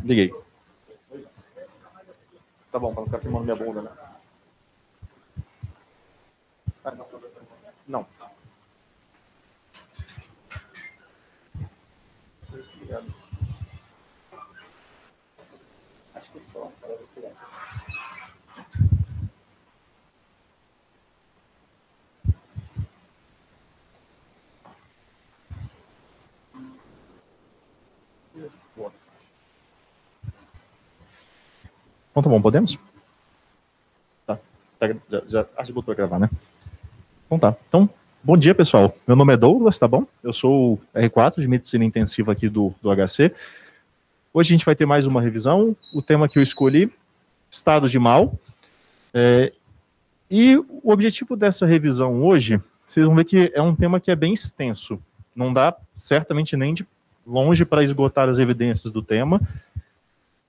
Liguei. Tá bom, para não ficar filmando minha bunda, né? Não. Obrigado. Acho que pronto, para ver se Então tá bom, podemos? Tá. Já acho que botou a gravar, né? Então tá. Então, bom dia, pessoal. Meu nome é Douglas, tá bom? Eu sou o R4 de Medicina Intensiva aqui do HC. Hoje a gente vai ter mais uma revisão. O tema que eu escolhi, estado de mal. E o objetivo dessa revisão hoje, vocês vão ver que é um tema que é bem extenso. Não dá certamente nem de longe para esgotar as evidências do tema.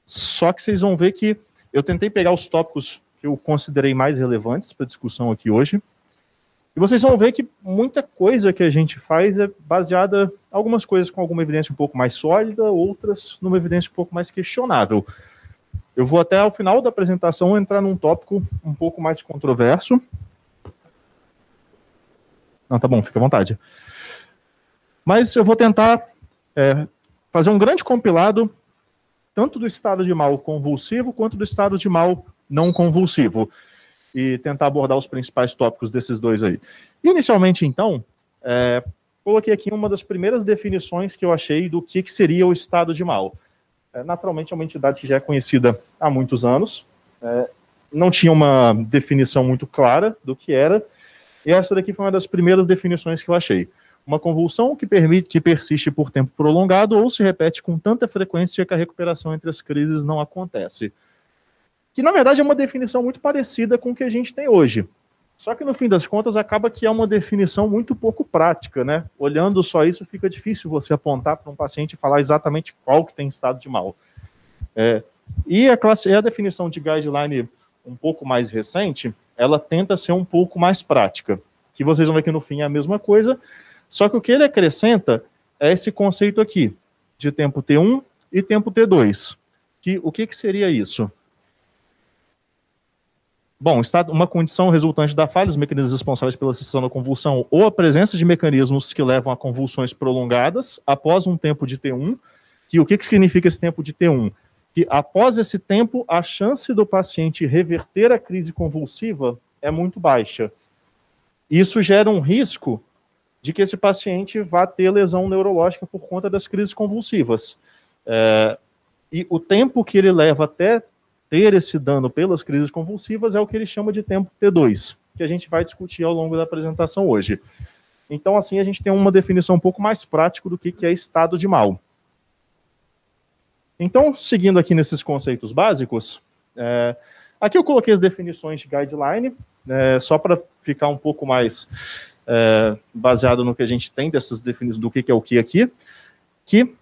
Só que vocês vão ver que eu tentei pegar os tópicos que eu considerei mais relevantes para a discussão aqui hoje. E vocês vão ver que muita coisa que a gente faz é baseada, algumas coisas com alguma evidência um pouco mais sólida, outras numa evidência um pouco mais questionável. Eu vou até ao final da apresentação entrar num tópico um pouco mais controverso. Não, tá bom, fica à vontade. Mas eu vou tentar fazer um grande compilado tanto do estado de mal convulsivo quanto do estado de mal não convulsivo, e tentar abordar os principais tópicos desses dois aí. Inicialmente, então, coloquei aqui uma das primeiras definições que eu achei do que seria o estado de mal. Naturalmente, é uma entidade que já é conhecida há muitos anos, não tinha uma definição muito clara do que era, e essa daqui foi uma das primeiras definições que eu achei. Uma convulsão que persiste por tempo prolongado ou se repete com tanta frequência que a recuperação entre as crises não acontece. Que, na verdade, é uma definição muito parecida com o que a gente tem hoje. Só que, no fim das contas, acaba que é uma definição muito pouco prática, né? Olhando só isso, fica difícil você apontar para um paciente e falar exatamente qual que tem estado de mal. E a definição de guideline um pouco mais recente, ela tenta ser um pouco mais prática. Que vocês vão ver que, no fim, é a mesma coisa. Só que o que ele acrescenta é esse conceito aqui, de tempo T1 e tempo T2. O que seria isso? Bom, uma condição resultante da falha dos mecanismos responsáveis pela cessação da convulsão ou a presença de mecanismos que levam a convulsões prolongadas após um tempo de T1. O que significa esse tempo de T1? Que após esse tempo, a chance do paciente reverter a crise convulsiva é muito baixa. Isso gera um risco de que esse paciente vá ter lesão neurológica por conta das crises convulsivas. E o tempo que ele leva até ter esse dano pelas crises convulsivas é o que ele chama de tempo T2, que a gente vai discutir ao longo da apresentação hoje. Então, assim, a gente tem uma definição um pouco mais prática do que é estado de mal. Então, seguindo aqui nesses conceitos básicos, aqui eu coloquei as definições de guideline, só para ficar um pouco mais baseado no que a gente tem dessas definições do que é o que aqui, que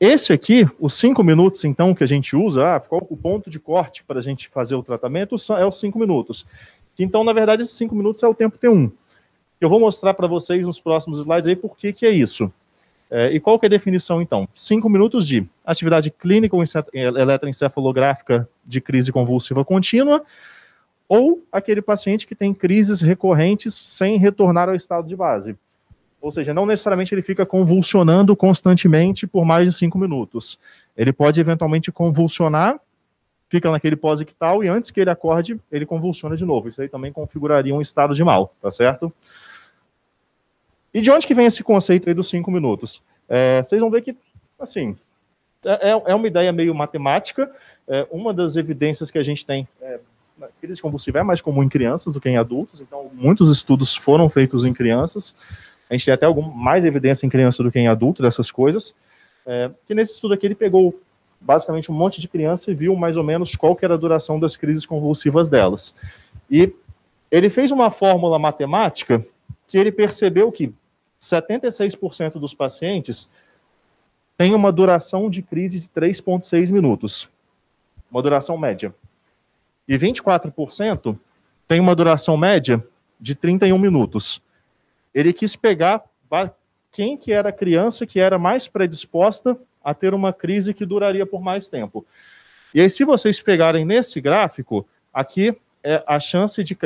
esse aqui, os 5 minutos, então, que a gente usa, qual o ponto de corte para a gente fazer o tratamento, é os 5 minutos. Então, na verdade, esses 5 minutos é o tempo T1. Eu vou mostrar para vocês nos próximos slides aí por que é isso. E qual que é a definição, então? 5 minutos de atividade clínica ou eletroencefalográfica de crise convulsiva contínua, ou aquele paciente que tem crises recorrentes sem retornar ao estado de base. Ou seja, não necessariamente ele fica convulsionando constantemente por mais de 5 minutos. Ele pode eventualmente convulsionar, fica naquele pós-ictal e antes que ele acorde, ele convulsiona de novo. Isso aí também configuraria um estado de mal, tá certo? E de onde que vem esse conceito aí dos 5 minutos? Vocês vão ver que, assim, é uma ideia meio matemática. Uma das evidências que a gente tem na crise convulsiva é mais comum em crianças do que em adultos, então muitos estudos foram feitos em crianças. A gente tem até mais evidência em criança do que em adulto dessas coisas. Que nesse estudo aqui ele pegou basicamente um monte de criança e viu mais ou menos qual que era a duração das crises convulsivas delas. E ele fez uma fórmula matemática que ele percebeu que 76% dos pacientes têm uma duração de crise de 3,6 minutos. Uma duração média. E 24% tem uma duração média de 31 minutos. Ele quis pegar quem que era a criança que era mais predisposta a ter uma crise que duraria por mais tempo. E aí, se vocês pegarem nesse gráfico, aqui é a chance de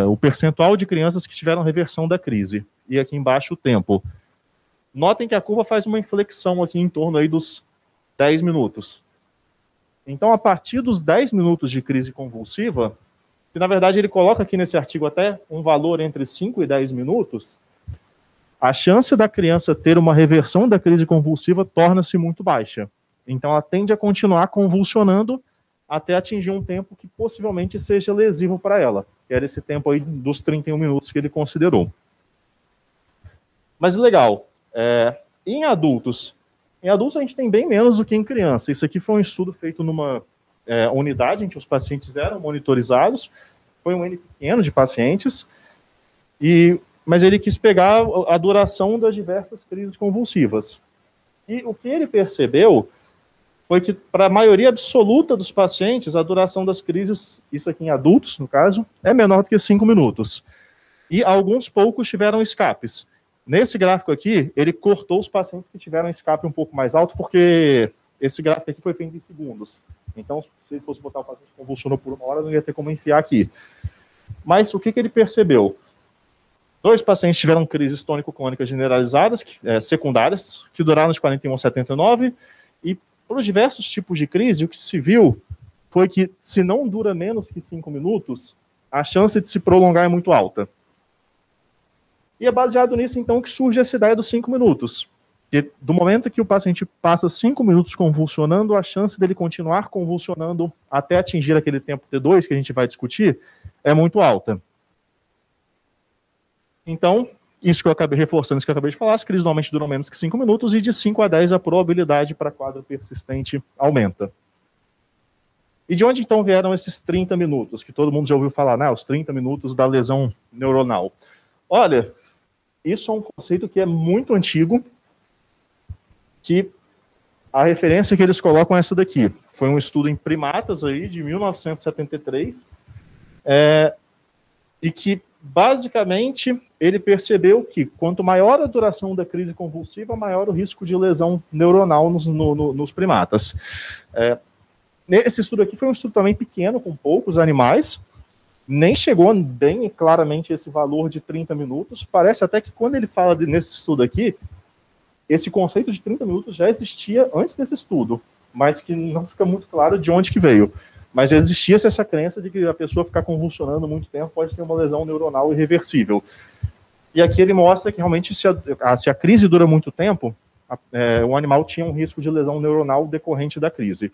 o percentual de crianças que tiveram reversão da crise. E aqui embaixo o tempo. Notem que a curva faz uma inflexão aqui em torno aí dos 10 minutos. Então, a partir dos 10 minutos de crise convulsiva, que na verdade ele coloca aqui nesse artigo até um valor entre 5 e 10 minutos, a chance da criança ter uma reversão da crise convulsiva torna-se muito baixa. Então, ela tende a continuar convulsionando até atingir um tempo que possivelmente seja lesivo para ela, que era esse tempo aí dos 31 minutos que ele considerou. Mas legal, em adultos a gente tem bem menos do que em criança. Isso aqui foi um estudo feito numa unidade em que os pacientes eram monitorizados, foi um N pequeno de pacientes, mas ele quis pegar a duração das diversas crises convulsivas. E o que ele percebeu foi que, para a maioria absoluta dos pacientes, a duração das crises, isso aqui em adultos, no caso, é menor do que 5 minutos. E alguns poucos tiveram escapes. Nesse gráfico aqui, ele cortou os pacientes que tiveram escape um pouco mais alto, porque esse gráfico aqui foi feito em segundos. Então, se ele fosse botar o paciente que convulsionou por 1 hora, não ia ter como enfiar aqui. Mas o que ele percebeu? 2 pacientes tiveram crises tônico-clônicas generalizadas, secundárias, que duraram de 41 a 79, e para os diversos tipos de crise, o que se viu foi que, se não dura menos que 5 minutos, a chance de se prolongar é muito alta. E é baseado nisso, então, que surge essa ideia dos 5 minutos. Que, do momento que o paciente passa 5 minutos convulsionando, a chance dele continuar convulsionando até atingir aquele tempo T2, que a gente vai discutir, é muito alta. Então, isso que eu acabei reforçando, isso que eu acabei de falar, as crises normalmente duram menos que 5 minutos, e de 5 a 10 a probabilidade para quadro persistente aumenta. E de onde, então, vieram esses 30 minutos, que todo mundo já ouviu falar, né? Os 30 minutos da lesão neuronal. Olha, isso é um conceito que é muito antigo, que a referência que eles colocam é essa daqui. Foi um estudo em primatas aí, de 1973, e que, basicamente, ele percebeu que quanto maior a duração da crise convulsiva, maior o risco de lesão neuronal nos primatas. Esse estudo aqui foi um estudo também pequeno, com poucos animais, nem chegou bem claramente esse valor de 30 minutos. Parece até que quando ele fala nesse estudo aqui, esse conceito de 30 minutos já existia antes desse estudo, mas que não fica muito claro de onde que veio. Mas já existia essa crença de que a pessoa ficar convulsionando muito tempo pode ter uma lesão neuronal irreversível. E aqui ele mostra que realmente se a crise dura muito tempo, o animal tinha um risco de lesão neuronal decorrente da crise.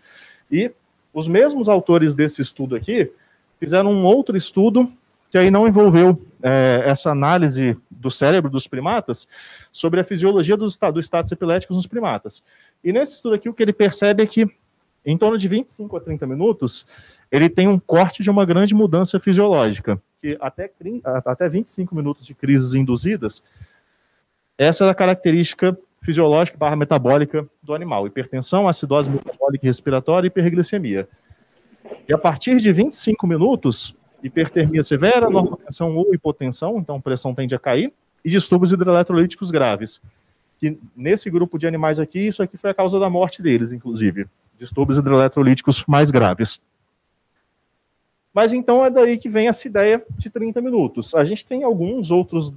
E os mesmos autores desse estudo aqui fizeram um outro estudo que aí não envolveu essa análise do cérebro dos primatas sobre a fisiologia dos estados epiléticos nos primatas. E nesse estudo aqui o que ele percebe é que em torno de 25 a 30 minutos, ele tem um corte de uma grande mudança fisiológica, que até 25 minutos de crises induzidas, essa é a característica fisiológica / metabólica do animal: hipertensão, acidose metabólica e respiratória e hiperglicemia. E a partir de 25 minutos, hipertermia severa, normotensão ou hipotensão, então a pressão tende a cair, e distúrbios hidroeletrolíticos graves. Que nesse grupo de animais aqui, isso aqui foi a causa da morte deles, inclusive. Distúrbios hidroeletrolíticos mais graves. Mas então é daí que vem essa ideia de 30 minutos. A gente tem alguns outros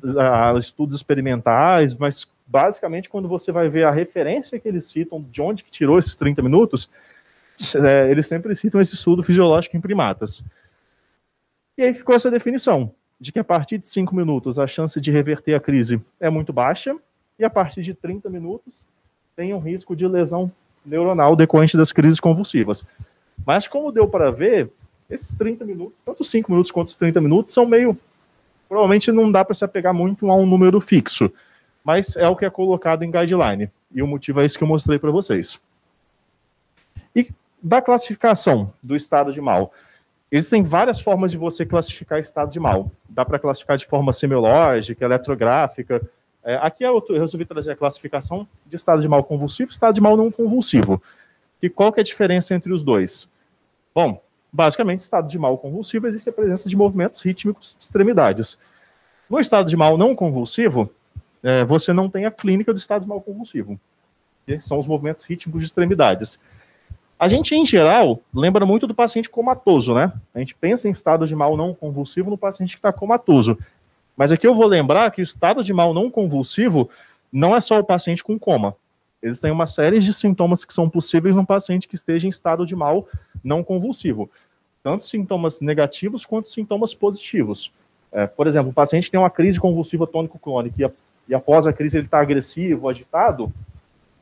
estudos experimentais, mas basicamente quando você vai ver a referência que eles citam, de onde que tirou esses 30 minutos, eles sempre citam esse estudo fisiológico em primatas. E aí ficou essa definição, de que a partir de 5 minutos a chance de reverter a crise é muito baixa, e a partir de 30 minutos tem um risco de lesão neuronal decorrente das crises convulsivas. Mas como deu para ver, esses 30 minutos, tanto os 5 minutos quanto os 30 minutos, são meio... Provavelmente não dá para se apegar muito a um número fixo, mas é o que é colocado em guideline, e o motivo é isso que eu mostrei para vocês. E da classificação do estado de mal. Existem várias formas de você classificar estado de mal. Dá para classificar de forma semiológica, eletrográfica. Aqui eu resolvi trazer a classificação de estado de mal convulsivo e estado de mal não convulsivo. E qual que é a diferença entre os dois? Bom, basicamente, estado de mal convulsivo existe a presença de movimentos rítmicos de extremidades. No estado de mal não convulsivo, você não tem a clínica do estado de mal convulsivo. que são os movimentos rítmicos de extremidades. A gente, em geral, lembra muito do paciente comatoso, né? A gente pensa em estado de mal não convulsivo no paciente que está comatoso. Mas aqui eu vou lembrar que o estado de mal não convulsivo não é só o paciente com coma. Existem uma série de sintomas que são possíveis num paciente que esteja em estado de mal não convulsivo. Tanto sintomas negativos quanto sintomas positivos. Por exemplo, o paciente tem uma crise convulsiva tônico-clônica e após a crise ele está agressivo, agitado,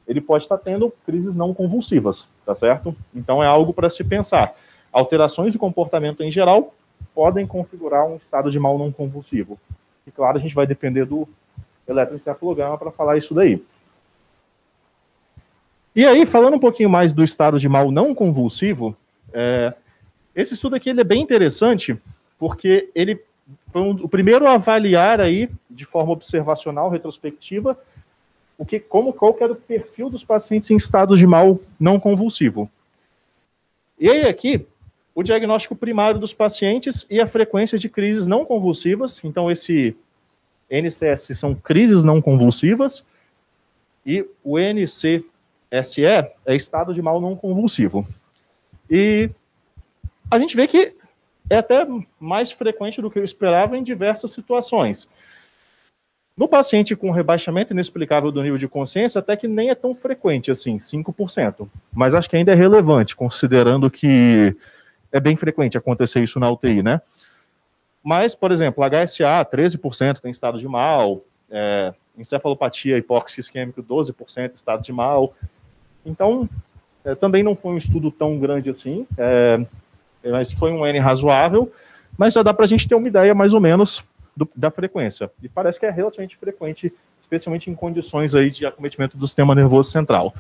ele pode estar tendo crises não convulsivas, tá certo? Então é algo para se pensar. Alterações de comportamento em geral podem configurar um estado de mal não convulsivo. E claro, a gente vai depender do eletroencefalograma para falar isso daí. E aí, falando um pouquinho mais do estado de mal não convulsivo, esse estudo aqui ele é bem interessante, porque ele foi o primeiro a avaliar aí, de forma observacional, retrospectiva, qual que era o perfil dos pacientes em estado de mal não convulsivo. E aí aqui, o diagnóstico primário dos pacientes e a frequência de crises não convulsivas. Então esse NCS são crises não convulsivas e o NCSE é estado de mal não convulsivo. E a gente vê que é até mais frequente do que eu esperava em diversas situações. No paciente com rebaixamento inexplicável do nível de consciência, até que nem é tão frequente assim, 5%. Mas acho que ainda é relevante, considerando que é bem frequente acontecer isso na UTI, né? Mas, por exemplo, HSA, 13% tem estado de mal, encefalopatia hipóxia isquêmica, 12% estado de mal. Então, também não foi um estudo tão grande assim, mas foi um N razoável, mas já dá para a gente ter uma ideia mais ou menos da frequência. E parece que é relativamente frequente, especialmente em condições aí de acometimento do sistema nervoso central.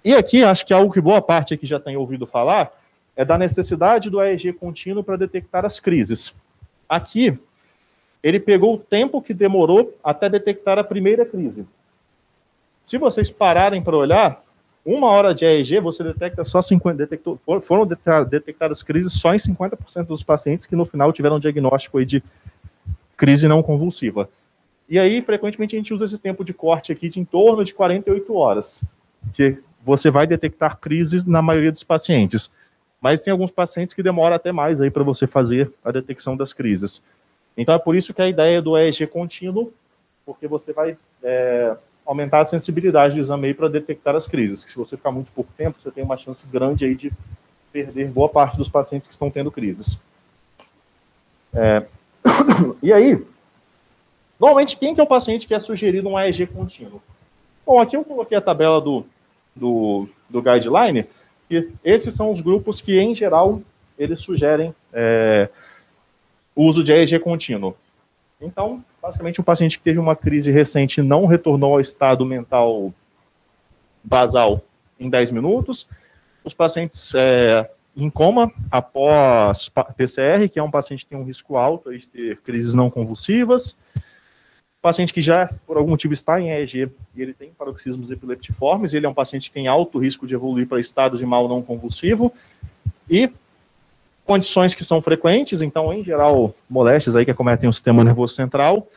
E aqui, acho que algo que boa parte aqui já tem ouvido falar, é da necessidade do EEG contínuo para detectar as crises. Aqui, ele pegou o tempo que demorou até detectar a primeira crise. Se vocês pararem para olhar, 1 hora de EEG, você detecta só 50%, foram detectadas crises só em 50% dos pacientes que no final tiveram um diagnóstico aí de crise não convulsiva. E aí, frequentemente, a gente usa esse tempo de corte aqui de em torno de 48 horas, que você vai detectar crises na maioria dos pacientes. Mas tem alguns pacientes que demoram até mais aí para você fazer a detecção das crises. Então é por isso que a ideia do EEG contínuo, porque você vai aumentar a sensibilidade do exame aí para detectar as crises, que se você ficar muito pouco tempo, você tem uma chance grande aí de perder boa parte dos pacientes que estão tendo crises. E aí, normalmente, quem que é o paciente que é sugerido um EEG contínuo? Bom, aqui eu coloquei a tabela do guideline, que esses são os grupos que, em geral, eles sugerem o uso de EEG contínuo. Então, basicamente, um paciente que teve uma crise recente e não retornou ao estado mental basal em 10 minutos. Os pacientes em coma após PCR, que é um paciente que tem um risco alto de ter crises não convulsivas. Paciente que já, por algum motivo, está em EEG e ele tem paroxismos epileptiformes, ele é um paciente que tem alto risco de evoluir para estado de mal não convulsivo. E condições que são frequentes, então, em geral, moléstias aí que acometem o sistema nervoso central,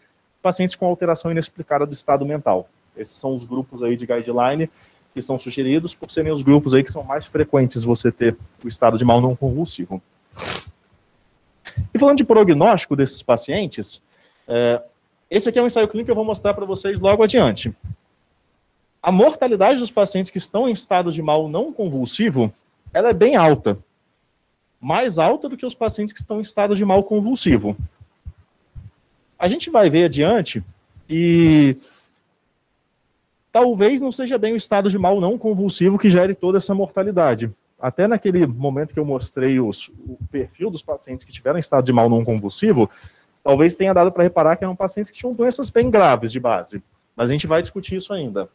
pacientes com alteração inexplicada do estado mental. Esses são os grupos aí de guideline que são sugeridos por serem os grupos aí que são mais frequentes você ter o estado de mal não convulsivo. E falando de prognóstico desses pacientes, esse aqui é um ensaio clínico que eu vou mostrar para vocês logo adiante. A mortalidade dos pacientes que estão em estado de mal não convulsivo, ela é bem alta. Mais alta do que os pacientes que estão em estado de mal convulsivo. A gente vai ver adiante e talvez não seja bem o estado de mal não convulsivo que gere toda essa mortalidade. Até naquele momento que eu mostrei o perfil dos pacientes que tiveram estado de mal não convulsivo, talvez tenha dado para reparar que eram pacientes que tinham doenças bem graves de base. Mas a gente vai discutir isso ainda.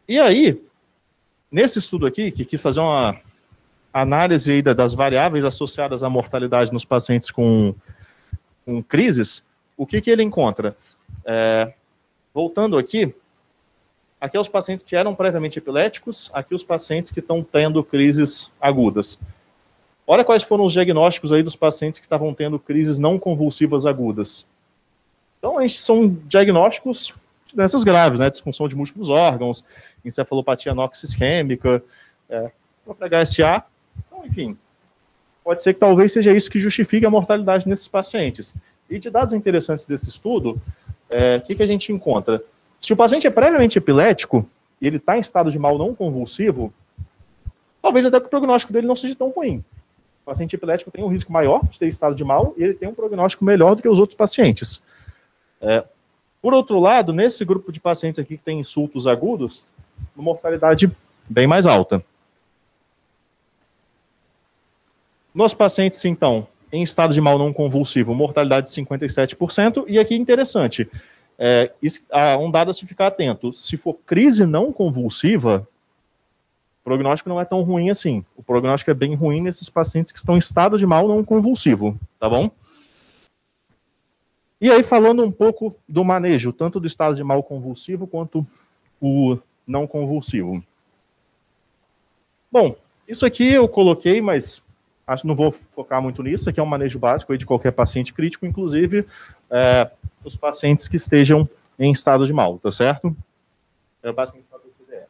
E aí, nesse estudo aqui, que quis fazer uma análise aí das variáveis associadas à mortalidade nos pacientes com crises, o que ele encontra? Voltando aqui é os pacientes que eram previamente epiléticos, aqui os pacientes que estão tendo crises agudas. Olha quais foram os diagnósticos aí dos pacientes que estavam tendo crises não convulsivas agudas. Então, esses são diagnósticos doenças graves, né? Disfunção de múltiplos órgãos, encefalopatia anoxisquêmica, própria HSA. Então, enfim, pode ser que talvez seja isso que justifique a mortalidade nesses pacientes. E de dados interessantes desse estudo, o que a gente encontra? Se o paciente é previamente epilético e ele está em estado de mal não convulsivo, talvez até que o prognóstico dele não seja tão ruim. O paciente epilético tem um risco maior de ter estado de mal e ele tem um prognóstico melhor do que os outros pacientes. Por outro lado, nesse grupo de pacientes aqui que tem insultos agudos, uma mortalidade bem mais alta. Nos pacientes, então, em estado de mal não convulsivo, mortalidade de 57%, e aqui interessante, um dado a se ficar atento, se for crise não convulsiva, o prognóstico não é tão ruim assim. O prognóstico é bem ruim nesses pacientes que estão em estado de mal não convulsivo, tá bom? E aí, falando um pouco do manejo, tanto do estado de mal convulsivo quanto o não convulsivo. Bom, isso aqui eu coloquei, mas acho que não vou focar muito nisso. Aqui é um manejo básico aí de qualquer paciente crítico, inclusive os pacientes que estejam em estado de mal, tá certo? Basicamente para o CDE.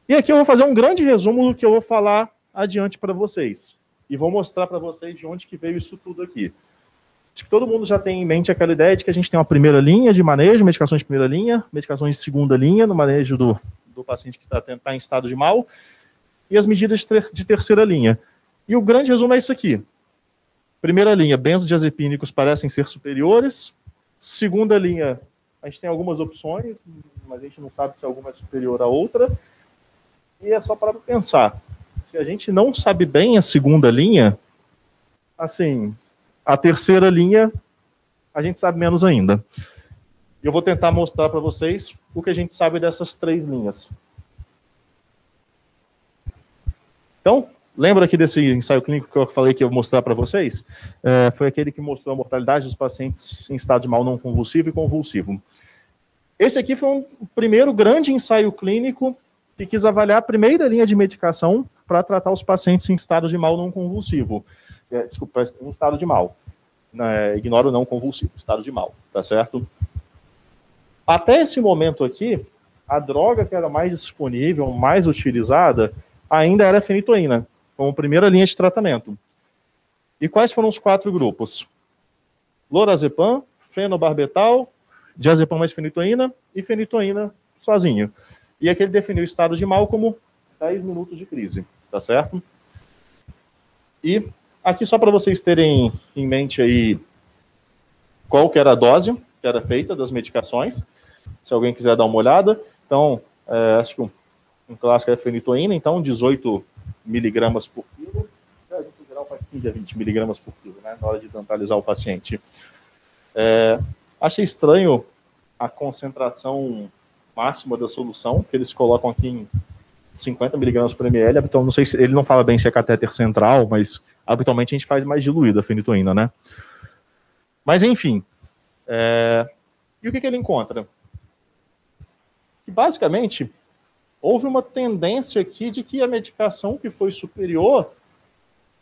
E aqui eu vou fazer um grande resumo do que eu vou falar adiante para vocês. E vou mostrar para vocês de onde que veio isso tudo aqui. Acho que todo mundo já tem em mente aquela ideia de que a gente tem uma primeira linha de manejo, medicações de primeira linha, medicações de segunda linha no manejo do paciente que está em estado de mal, e as medidas de terceira linha. E o grande resumo é isso aqui. Primeira linha, benzodiazepínicos parecem ser superiores. Segunda linha, a gente tem algumas opções, mas a gente não sabe se alguma é superior à outra. E é só para pensar. Se a gente não sabe bem a segunda linha, assim, a terceira linha, a gente sabe menos ainda. Eu vou tentar mostrar para vocês o que a gente sabe dessas três linhas. Então, lembra aqui desse ensaio clínico que eu falei que eu vou mostrar para vocês? Foi aquele que mostrou a mortalidade dos pacientes em estado de mal não convulsivo e convulsivo. Esse aqui foi um primeiro grande ensaio clínico que quis avaliar a primeira linha de medicação para tratar os pacientes em estado de mal não convulsivo. Desculpa, em estado de mal. Ignora o não convulsivo, estado de mal, tá certo? Até esse momento aqui, a droga que era mais disponível, mais utilizada, ainda era a fenitoína, como primeira linha de tratamento. E quais foram os 4 grupos? Lorazepam, fenobarbital, diazepam mais fenitoína e fenitoína sozinho. E aqui ele definiu o estado de mal como 10 minutos de crise, tá certo? E aqui só para vocês terem em mente aí qual que era a dose que era feita das medicações, se alguém quiser dar uma olhada. Então, acho que um clássico é a fenitoína, então 18 miligramas por quilo. A gente, em geral, faz 15 a 20 miligramas por quilo, né, na hora de dentalizar o paciente. Achei estranho a concentração máxima da solução, que eles colocam aqui em 50 miligramas por ml. Então, não sei se ele não fala bem se é catéter central, mas habitualmente a gente faz mais diluída a fenitoína, né? Mas, enfim. E o que ele encontra? Que, basicamente, houve uma tendência aqui de que a medicação que foi superior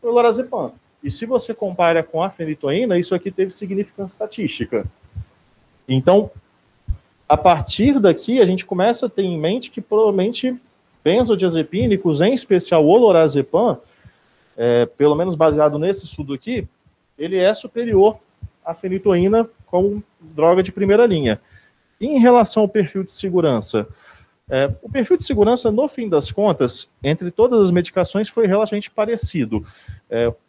foi o lorazepam. E se você compara com a fenitoína, isso aqui teve significância estatística. Então, a partir daqui, a gente começa a ter em mente que provavelmente benzodiazepínicos, em especial o lorazepam, pelo menos baseado nesse estudo aqui, ele é superior à fenitoína como droga de primeira linha. E em relação ao perfil de segurança, o perfil de segurança, no fim das contas, entre todas as medicações, foi relativamente parecido.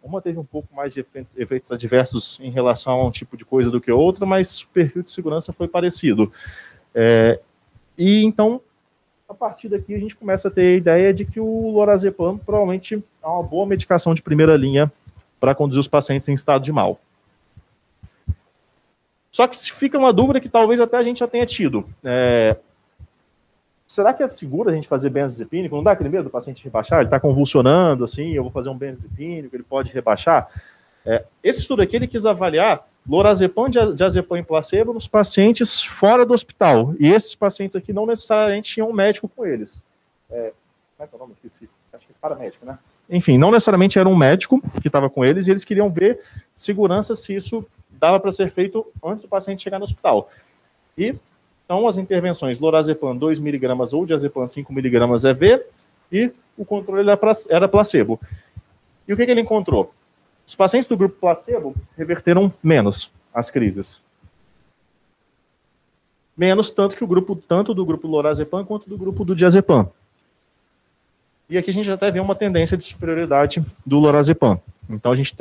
Uma teve um pouco mais de efeitos adversos em relação a um tipo de coisa do que outra, mas o perfil de segurança foi parecido. E então, a partir daqui, a gente começa a ter a ideia de que o lorazepam provavelmente é uma boa medicação de primeira linha para conduzir os pacientes em estado de mal. Só que fica uma dúvida que talvez até a gente já tenha tido. Será que é seguro a gente fazer benzodiazepínico? Não dá aquele medo do paciente rebaixar? Ele está convulsionando, assim, eu vou fazer um benzodiazepínico, ele pode rebaixar? Esse estudo aqui, ele quis avaliar lorazepam, diazepam em placebo nos pacientes fora do hospital. E esses pacientes aqui não necessariamente tinham um médico com eles. Como é que é o nome? Esqueci. Acho que é paramédico, né? Enfim, não necessariamente era um médico que estava com eles, e eles queriam ver segurança se isso dava para ser feito antes do paciente chegar no hospital. E Então, as intervenções lorazepam 2 mg ou diazepam 5 mg é V, e o controle era placebo. E o que ele encontrou? Os pacientes do grupo placebo reverteram menos as crises. Menos tanto que tanto do grupo lorazepam quanto do grupo do diazepam. E aqui a gente até vê uma tendência de superioridade do lorazepam. Então a gente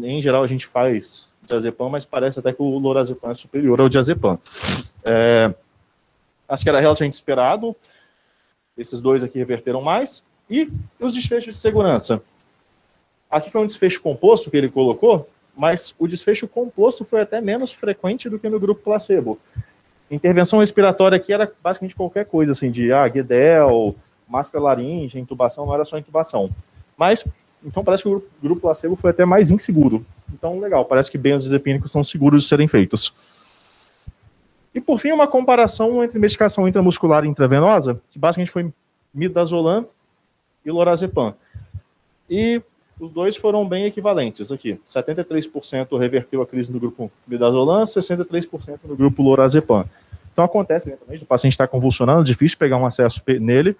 em geral a gente faz diazepam, mas parece até que o lorazepam é superior ao diazepam. Acho que era relativamente esperado. Esses dois aqui reverteram mais. E os desfechos de segurança. Aqui foi um desfecho composto que ele colocou, mas o desfecho composto foi até menos frequente do que no grupo placebo. Intervenção respiratória aqui era basicamente qualquer coisa, assim, de Guedel, máscara laríngea, intubação, não era só intubação. Mas, então parece que o grupo placebo foi até mais inseguro. Então, legal, parece que benzodiazepínicos são seguros de serem feitos. E, por fim, uma comparação entre medicação intramuscular e intravenosa, que basicamente foi midazolam e lorazepam. E os dois foram bem equivalentes aqui. 73% reverteu a crise no grupo midazolam, 63% no grupo lorazepam. Então acontece eventualmente, o paciente está convulsionando, difícil pegar um acesso nele.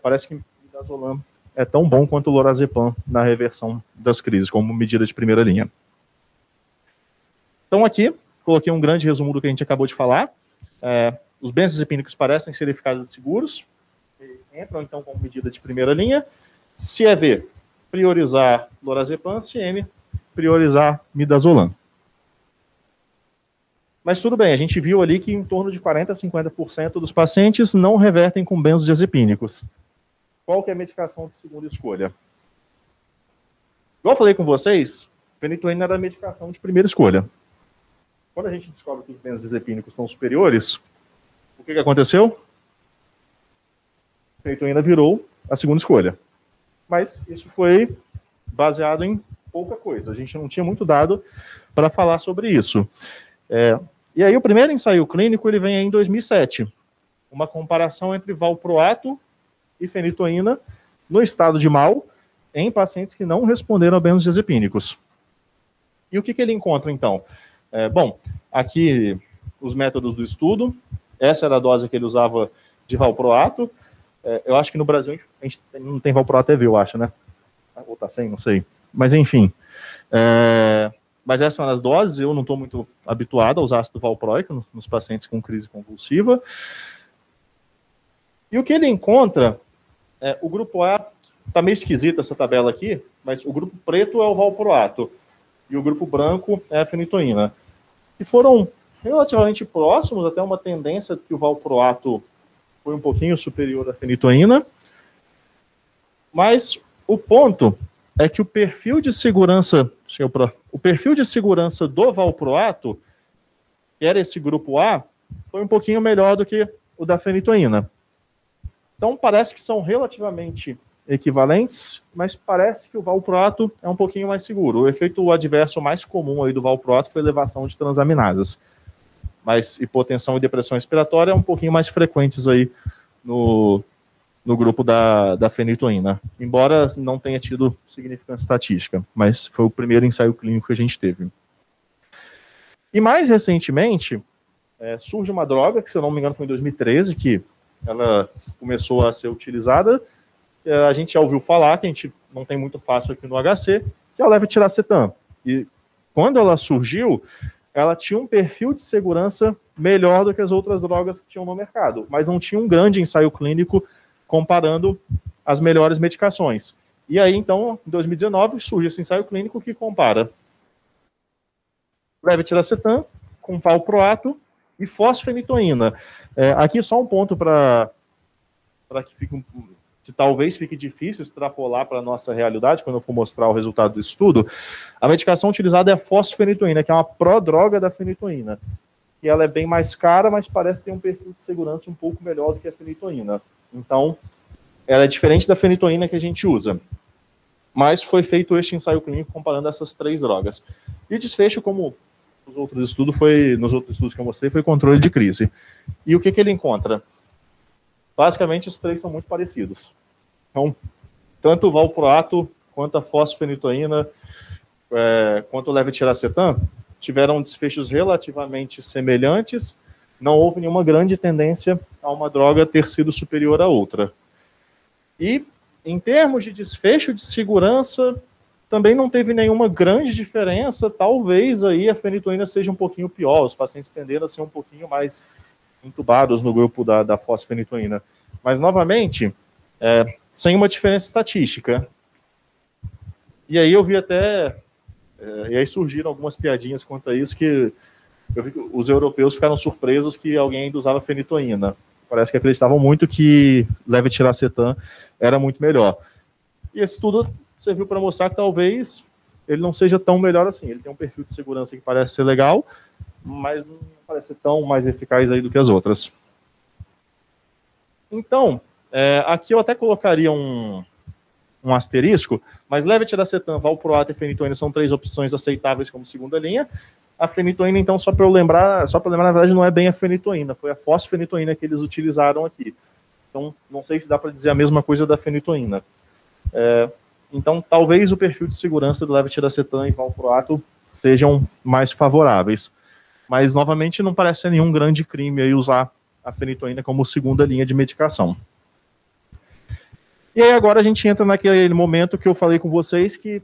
Parece que midazolam é tão bom quanto o lorazepam na reversão das crises, como medida de primeira linha. Então aqui, coloquei um grande resumo do que a gente acabou de falar. Os benzodiazepínicos parecem ser eficazes e seguros, entram então como medida de primeira linha. Se é V, priorizar lorazepam, se M, priorizar midazolam. Mas tudo bem, a gente viu ali que em torno de 40% a 50% dos pacientes não revertem com benzodiazepínicos. Qual que é a medicação de segunda escolha? Igual eu falei com vocês, fenitoína era a medicação de primeira escolha. Quando a gente descobre que os benzodiazepínicos são superiores, o que aconteceu? A fenitoína virou a segunda escolha. Mas isso foi baseado em pouca coisa. A gente não tinha muito dado para falar sobre isso. E aí o primeiro ensaio clínico ele vem em 2007. Uma comparação entre valproato e fenitoína no estado de mal em pacientes que não responderam a benzodiazepínicos. E o que ele encontra, então? Bom, aqui os métodos do estudo. Essa era a dose que ele usava de valproato. Eu acho que no Brasil a gente não tem valproato EV, eu acho, né? Ou tá sem, não sei. Mas enfim. Mas essas são as doses. Eu não estou muito habituado a usar ácido valproico nos pacientes com crise convulsiva. E o que ele encontra, o grupo A, está meio esquisita essa tabela aqui, mas o grupo preto é o valproato e o grupo branco é a fenitoína. Que foram relativamente próximos, até uma tendência de que o valproato foi um pouquinho superior à fenitoína, mas o ponto é que o perfil de segurança do valproato, que era esse grupo A, foi um pouquinho melhor do que o da fenitoína. Então parece que são relativamente equivalentes, mas parece que o valproato é um pouquinho mais seguro. O efeito adverso mais comum aí do valproato foi elevação de transaminases. Mas hipotensão e depressão respiratória é um pouquinho mais frequentes aí no grupo da fenitoína, embora não tenha tido significância estatística, mas foi o primeiro ensaio clínico que a gente teve. E mais recentemente, surge uma droga, que se eu não me engano foi em 2013, que ela começou a ser utilizada, a gente já ouviu falar, que a gente não tem muito fácil aqui no HC, que é a levetiracetam. E quando ela surgiu, ela tinha um perfil de segurança melhor do que as outras drogas que tinham no mercado, mas não tinha um grande ensaio clínico comparando as melhores medicações. E aí, então, em 2019, surge esse ensaio clínico que compara levetiracetam com valproato e fosfenitoína. Aqui só um ponto para que talvez fique difícil extrapolar para a nossa realidade, quando eu for mostrar o resultado do estudo. A medicação utilizada é a fosfenitoína, que é uma prodroga da fenitoína. E ela é bem mais cara, mas parece ter um perfil de segurança um pouco melhor do que a fenitoína. Então, ela é diferente da fenitoína que a gente usa. Mas foi feito este ensaio clínico comparando essas três drogas. E o desfecho, como nos outros estudos que eu mostrei, foi controle de crise. E o que ele encontra? Basicamente, os três são muito parecidos. Então, tanto o valproato, quanto a fosfenitoína, quanto o levetiracetam, tiveram desfechos relativamente semelhantes não houve nenhuma grande tendência a uma droga ter sido superior à outra. E, em termos de desfecho de segurança, também não teve nenhuma grande diferença. Talvez aí a fenitoína seja um pouquinho pior, os pacientes tenderam a ser um pouquinho mais entubados no grupo da fosfenitoína. Mas, novamente, sem uma diferença estatística. E aí eu vi até... e aí surgiram algumas piadinhas quanto a isso, que eu vi que os europeus ficaram surpresos que alguém ainda usava fenitoína. Parece que acreditavam muito que levetiracetam era muito melhor. E esse estudo serviu para mostrar que talvez ele não seja tão melhor assim. Ele tem um perfil de segurança que parece ser legal, mas não parece ser tão mais eficaz aí do que as outras. Então, aqui eu até colocaria um asterisco, mas levetiracetam, valproato e fenitoína são 3 opções aceitáveis como segunda linha. A fenitoína, então, só para lembrar, na verdade, não é bem a fenitoína, foi a fosfenitoína que eles utilizaram aqui. Então, não sei se dá para dizer a mesma coisa da fenitoína. Então, talvez o perfil de segurança do levetiracetam e valproato sejam mais favoráveis. Mas, novamente, não parece ser nenhum grande crime aí usar a fenitoína como segunda linha de medicação. E aí agora a gente entra naquele momento que eu falei com vocês, que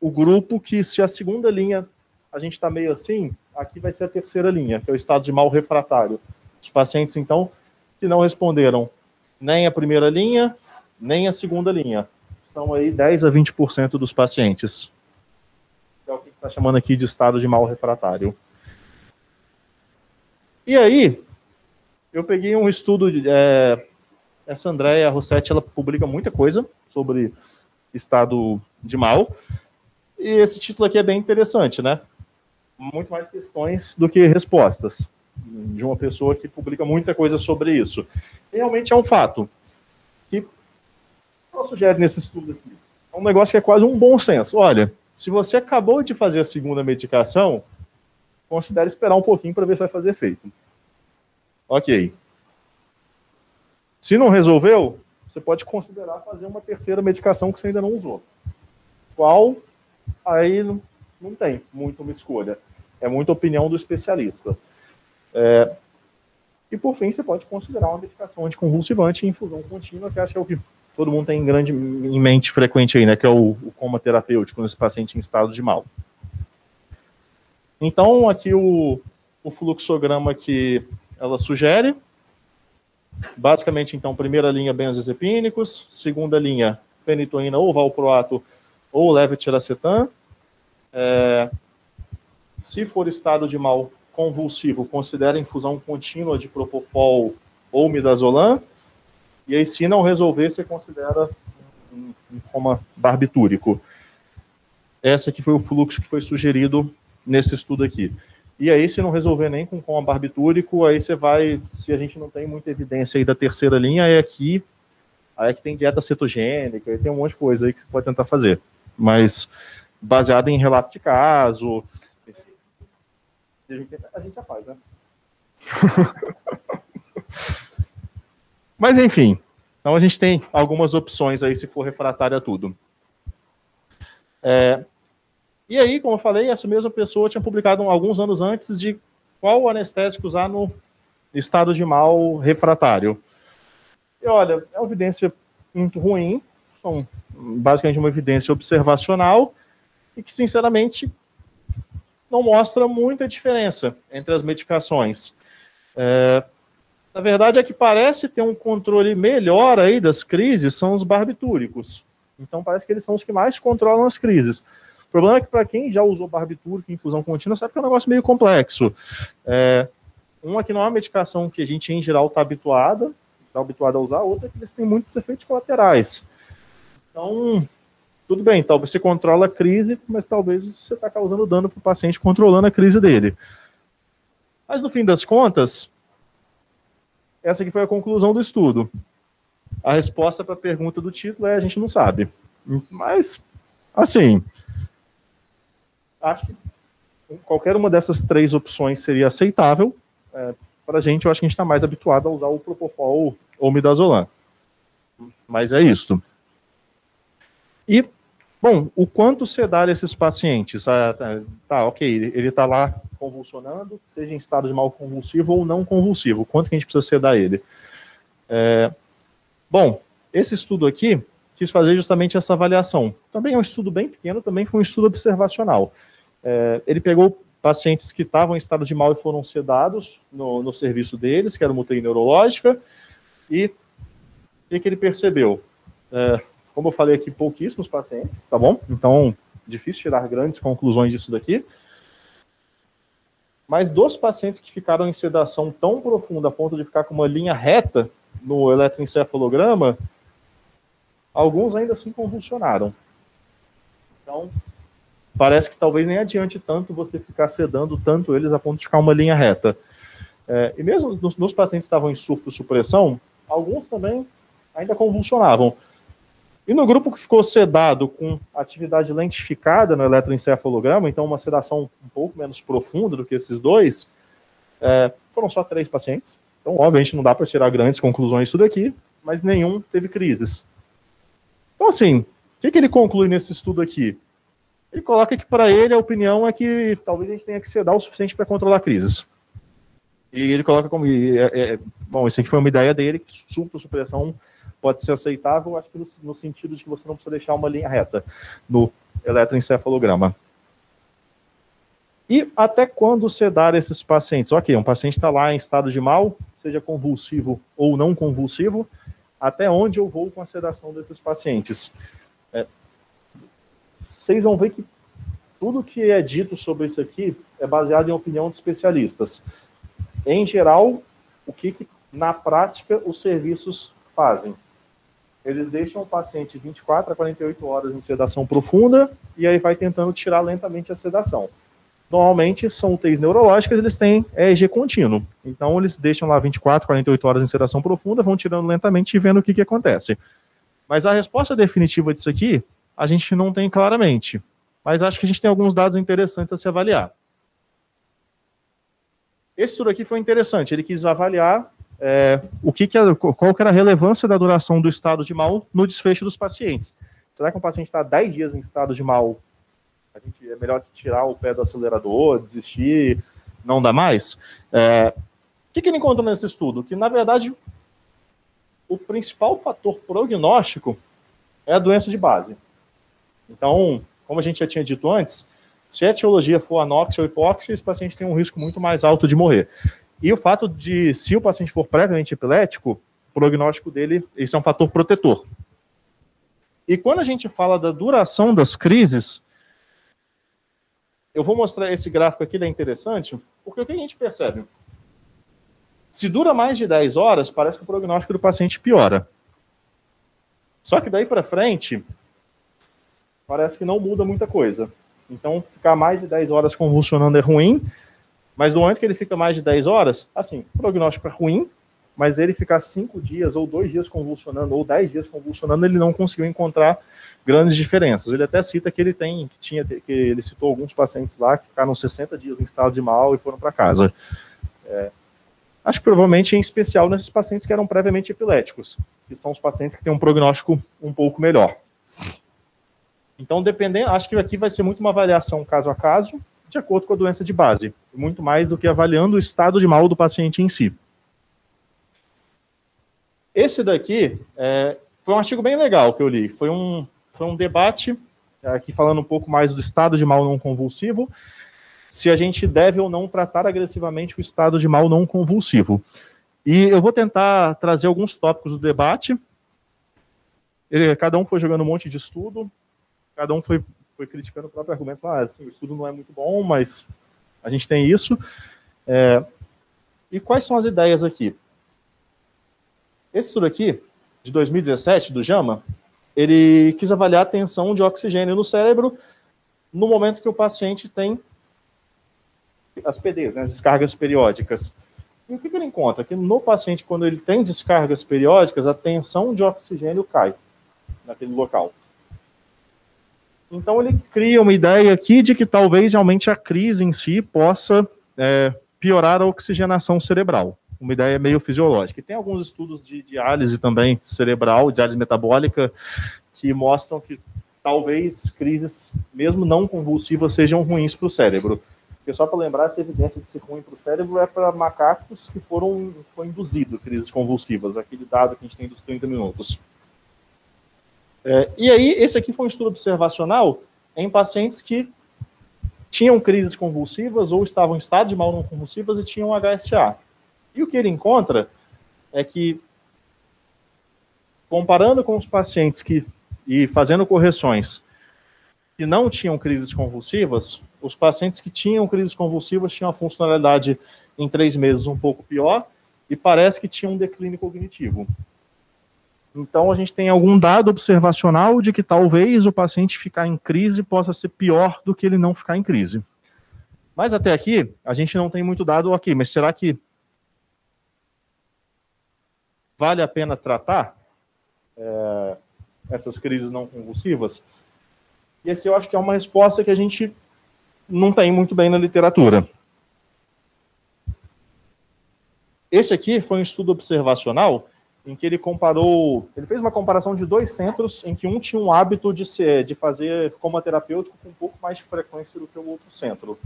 o grupo que, se a segunda linha a gente está meio assim, aqui vai ser a terceira linha, que é o estado de mal refratário. Os pacientes, então, que não responderam nem a primeira linha, nem a segunda linha. São aí 10 a 20% dos pacientes. É o que está chamando aqui de estado de mal refratário. E aí, eu peguei um estudo, essa Andrea Rossetti, ela publica muita coisa sobre estado de mal, e esse título aqui é bem interessante, né? Muito mais questões do que respostas, de uma pessoa que publica muita coisa sobre isso. Realmente é um fato que ela sugere nesse estudo aqui. É um negócio que é quase um bom senso. Olha, se você acabou de fazer a segunda medicação, considere esperar um pouquinho para ver se vai fazer efeito. Ok. Se não resolveu, você pode considerar fazer uma terceira medicação que você ainda não usou. Qual? Aí não tem muito uma escolha. É muita opinião do especialista. E, por fim, você pode considerar uma medicação anticonvulsivante em infusão contínua, que acho que é o que todo mundo tem em mente frequente aí, né? Que é o coma terapêutico nesse paciente em estado de mal. Então, aqui o fluxograma que ela sugere. Basicamente, então, primeira linha, benzodiazepínicos, segunda linha, fenitoína ou valproato ou levetiracetam. Se for estado de mal convulsivo, considere infusão contínua de propofol ou midazolam. E aí, se não resolver, você considera um coma barbitúrico. Esse aqui foi o fluxo que foi sugerido nesse estudo aqui. E aí, se não resolver nem com coma barbitúrico, aí você vai, se a gente não tem muita evidência aí da terceira linha, aí é que tem dieta cetogênica, aí tem um monte de coisa aí que você pode tentar fazer. Mas baseado em relato de caso, a gente já faz, né? Mas enfim, então a gente tem algumas opções aí se for refratário a tudo. E aí, como eu falei, essa mesma pessoa tinha publicado alguns anos antes de qual anestésico usar no estado de mal refratário. E olha, é uma evidência muito ruim, são basicamente uma evidência observacional e que, sinceramente, não mostra muita diferença entre as medicações. Na verdade, a que parece ter um controle melhor aí das crises são os barbitúricos. Então, parece que eles são os que mais controlam as crises. O problema é que, para quem já usou barbitúrico em infusão contínua, sabe que é um negócio meio complexo. Uma que não é uma medicação que a gente, em geral, está habituado a usar, outra é que eles têm muitos efeitos colaterais. Então, tudo bem, talvez você controla a crise, mas talvez você está causando dano para o paciente controlando a crise dele. Mas, no fim das contas, essa aqui foi a conclusão do estudo. A resposta para a pergunta do título é: a gente não sabe. Mas, assim, acho que qualquer uma dessas 3 opções seria aceitável. Para a gente, eu acho que a gente está mais habituado a usar o propofol ou midazolam. Mas é isso. E Bom, o quanto sedar esses pacientes? Tá, ok, ele está lá convulsionando, seja em estado de mal convulsivo ou não convulsivo. Quanto que a gente precisa sedar ele? Bom, esse estudo aqui quis fazer justamente essa avaliação. Também é um estudo bem pequeno, também foi um estudo observacional. Ele pegou pacientes que estavam em estado de mal e foram sedados no serviço deles, que era uma UTI neurológica, e o que ele percebeu? Como eu falei aqui, pouquíssimos pacientes, tá bom? Então, difícil tirar grandes conclusões disso daqui. Mas dos pacientes que ficaram em sedação tão profunda a ponto de ficar com uma linha reta no eletroencefalograma, alguns ainda assim convulsionaram. Então, parece que talvez nem adiante tanto você ficar sedando tanto eles a ponto de ficar uma linha reta. E mesmo nos pacientes que estavam em surto-supressão, alguns também ainda convulsionavam. E no grupo que ficou sedado com atividade lentificada no eletroencefalograma, então uma sedação um pouco menos profunda do que esses dois, foram só 3 pacientes. Então, obviamente, não dá para tirar grandes conclusões disso daqui, mas nenhum teve crises. Então, assim, o que ele conclui nesse estudo aqui? Ele coloca que, para ele, a opinião é que talvez a gente tenha que sedar o suficiente para controlar crises. E ele coloca como... bom, isso aqui foi uma ideia dele, que supressão pode ser aceitável, acho que no sentido de que você não precisa deixar uma linha reta no eletroencefalograma. E até quando sedar esses pacientes? Ok, um paciente está lá em estado de mal, seja convulsivo ou não convulsivo, até onde eu vou com a sedação desses pacientes? Vocês vão ver que tudo que é dito sobre isso aqui é baseado em opinião de especialistas. Em geral, o que na prática os serviços fazem? Eles deixam o paciente 24 a 48 horas em sedação profunda e aí vai tentando tirar lentamente a sedação. Normalmente, são UTIs neurológicas, eles têm EEG contínuo. Então, eles deixam lá 24, 48 horas em sedação profunda, vão tirando lentamente e vendo o que acontece. Mas a resposta definitiva disso aqui, a gente não tem claramente. Mas acho que a gente tem alguns dados interessantes a se avaliar. Esse estudo aqui foi interessante. Ele quis avaliar qual que era a relevância da duração do estado de mal no desfecho dos pacientes. Será que um paciente está 10 dias em estado de mal? É melhor tirar o pé do acelerador, desistir, não dá mais? O que ele encontrou nesse estudo? Que, na verdade, o principal fator prognóstico é a doença de base. Então, como a gente já tinha dito antes, se a etiologia for anóxia ou hipóxia, esse paciente tem um risco muito mais alto de morrer. E o fato de, se o paciente for previamente epilético, o prognóstico dele, isso é um fator protetor. E quando a gente fala da duração das crises, eu vou mostrar esse gráfico aqui, ele é interessante, porque o que a gente percebe? Se dura mais de 10 horas, parece que o prognóstico do paciente piora. Só que daí para frente, parece que não muda muita coisa. Então, ficar mais de 10 horas convulsionando é ruim, mas no momento que ele fica mais de 10 horas, assim, o prognóstico é ruim, mas ele ficar 5 dias, ou 2 dias convulsionando, ou 10 dias convulsionando, ele não conseguiu encontrar grandes diferenças. Ele até cita que ele citou alguns pacientes lá que ficaram 60 dias em estado de mal e foram para casa. Acho que provavelmente em especial nesses pacientes que eram previamente epiléticos, que são os pacientes que têm um prognóstico um pouco melhor. Então, acho que aqui vai ser muito uma avaliação caso a caso, de acordo com a doença de base, muito mais do que avaliando o estado de mal do paciente em si. Esse daqui foi um artigo bem legal que eu li. Foi um debate, aqui falando um pouco mais do estado de mal não convulsivo, se a gente deve ou não tratar agressivamente o estado de mal não convulsivo. E eu vou tentar trazer alguns tópicos do debate. Cada um foi jogando um monte de estudo, cada um foi criticando o próprio argumento, assim, o estudo não é muito bom, mas a gente tem isso. E quais são as ideias aqui? Esse estudo aqui, de 2017, do JAMA, ele quis avaliar a tensão de oxigênio no cérebro no momento que o paciente tem as PDs, né, as descargas periódicas. E o que ele encontra? Que no paciente, quando ele tem descargas periódicas, a tensão de oxigênio cai naquele local. Então ele cria uma ideia aqui de que talvez realmente a crise em si possa piorar a oxigenação cerebral. Uma ideia meio fisiológica. E tem alguns estudos de diálise também cerebral, diálise metabólica, que mostram que talvez crises, mesmo não convulsivas, sejam ruins para o cérebro. Porque só para lembrar, essa evidência de ser ruim para o cérebro é para macacos que foi induzido crises convulsivas, aquele dado que a gente tem dos 30 minutos. E aí, esse aqui foi um estudo observacional em pacientes que tinham crises convulsivas ou estavam em estado de mal não convulsivas e tinham HSA. E o que ele encontra é que, comparando com os pacientes e fazendo correções que não tinham crises convulsivas, os pacientes que tinham crises convulsivas tinham a funcionalidade em 3 meses um pouco pior e parece que tinham um declínio cognitivo. Então, a gente tem algum dado observacional de que talvez o paciente ficar em crise possa ser pior do que ele não ficar em crise. Mas até aqui, a gente não tem muito dado aqui, mas será que vale a pena tratar essas crises não convulsivas? E aqui eu acho que é uma resposta que a gente não tem muito bem na literatura. Esse aqui foi um estudo observacional em que ele fez uma comparação de 2 centros em que um tinha um hábito de fazer coma terapêutico com um pouco mais de frequência do que o outro centro.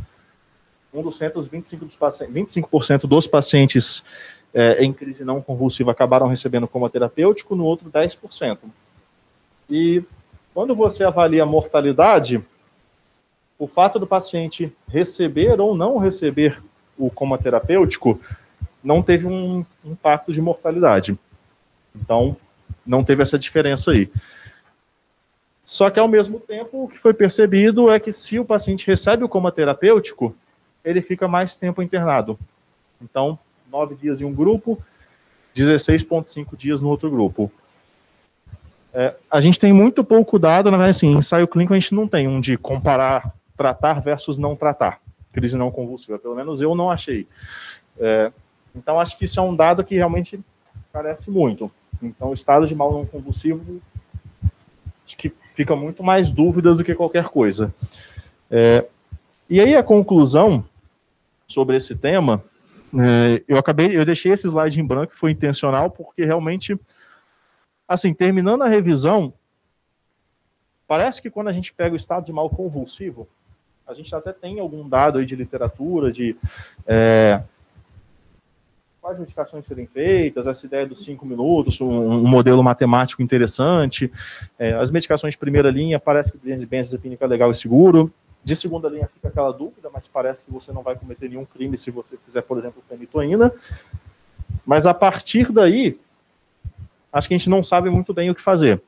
Um dos centros, 25% dos pacientes em crise não convulsiva acabaram recebendo coma terapêutico, no outro 10%. E quando você avalia a mortalidade, o fato do paciente receber ou não receber o coma terapêutico não teve um impacto de mortalidade. Então, não teve essa diferença aí. Só que, ao mesmo tempo, o que foi percebido é que se o paciente recebe o coma terapêutico, ele fica mais tempo internado. Então, 9 dias em um grupo, 16,5 dias no outro grupo. A gente tem muito pouco dado, na verdade, assim, em ensaio clínico a gente não tem um de comparar tratar versus não tratar, crise não convulsiva. Pelo menos eu não achei. Então, acho que isso é um dado que realmente carece muito. Então, o estado de mal não convulsivo, acho que fica muito mais dúvida do que qualquer coisa. E aí, a conclusão sobre esse tema, eu deixei esse slide em branco, foi intencional, porque realmente, assim, terminando a revisão, parece que quando a gente pega o estado de mal convulsivo, a gente até tem algum dado aí de literatura, de quais medicações serem feitas, essa ideia dos 5 minutos, um modelo matemático interessante. As medicações de primeira linha, parece que o benzodiazepínico é legal e seguro. De segunda linha fica aquela dúvida, mas parece que você não vai cometer nenhum crime se você fizer, por exemplo, fenitoína. Mas a partir daí, acho que a gente não sabe muito bem o que fazer.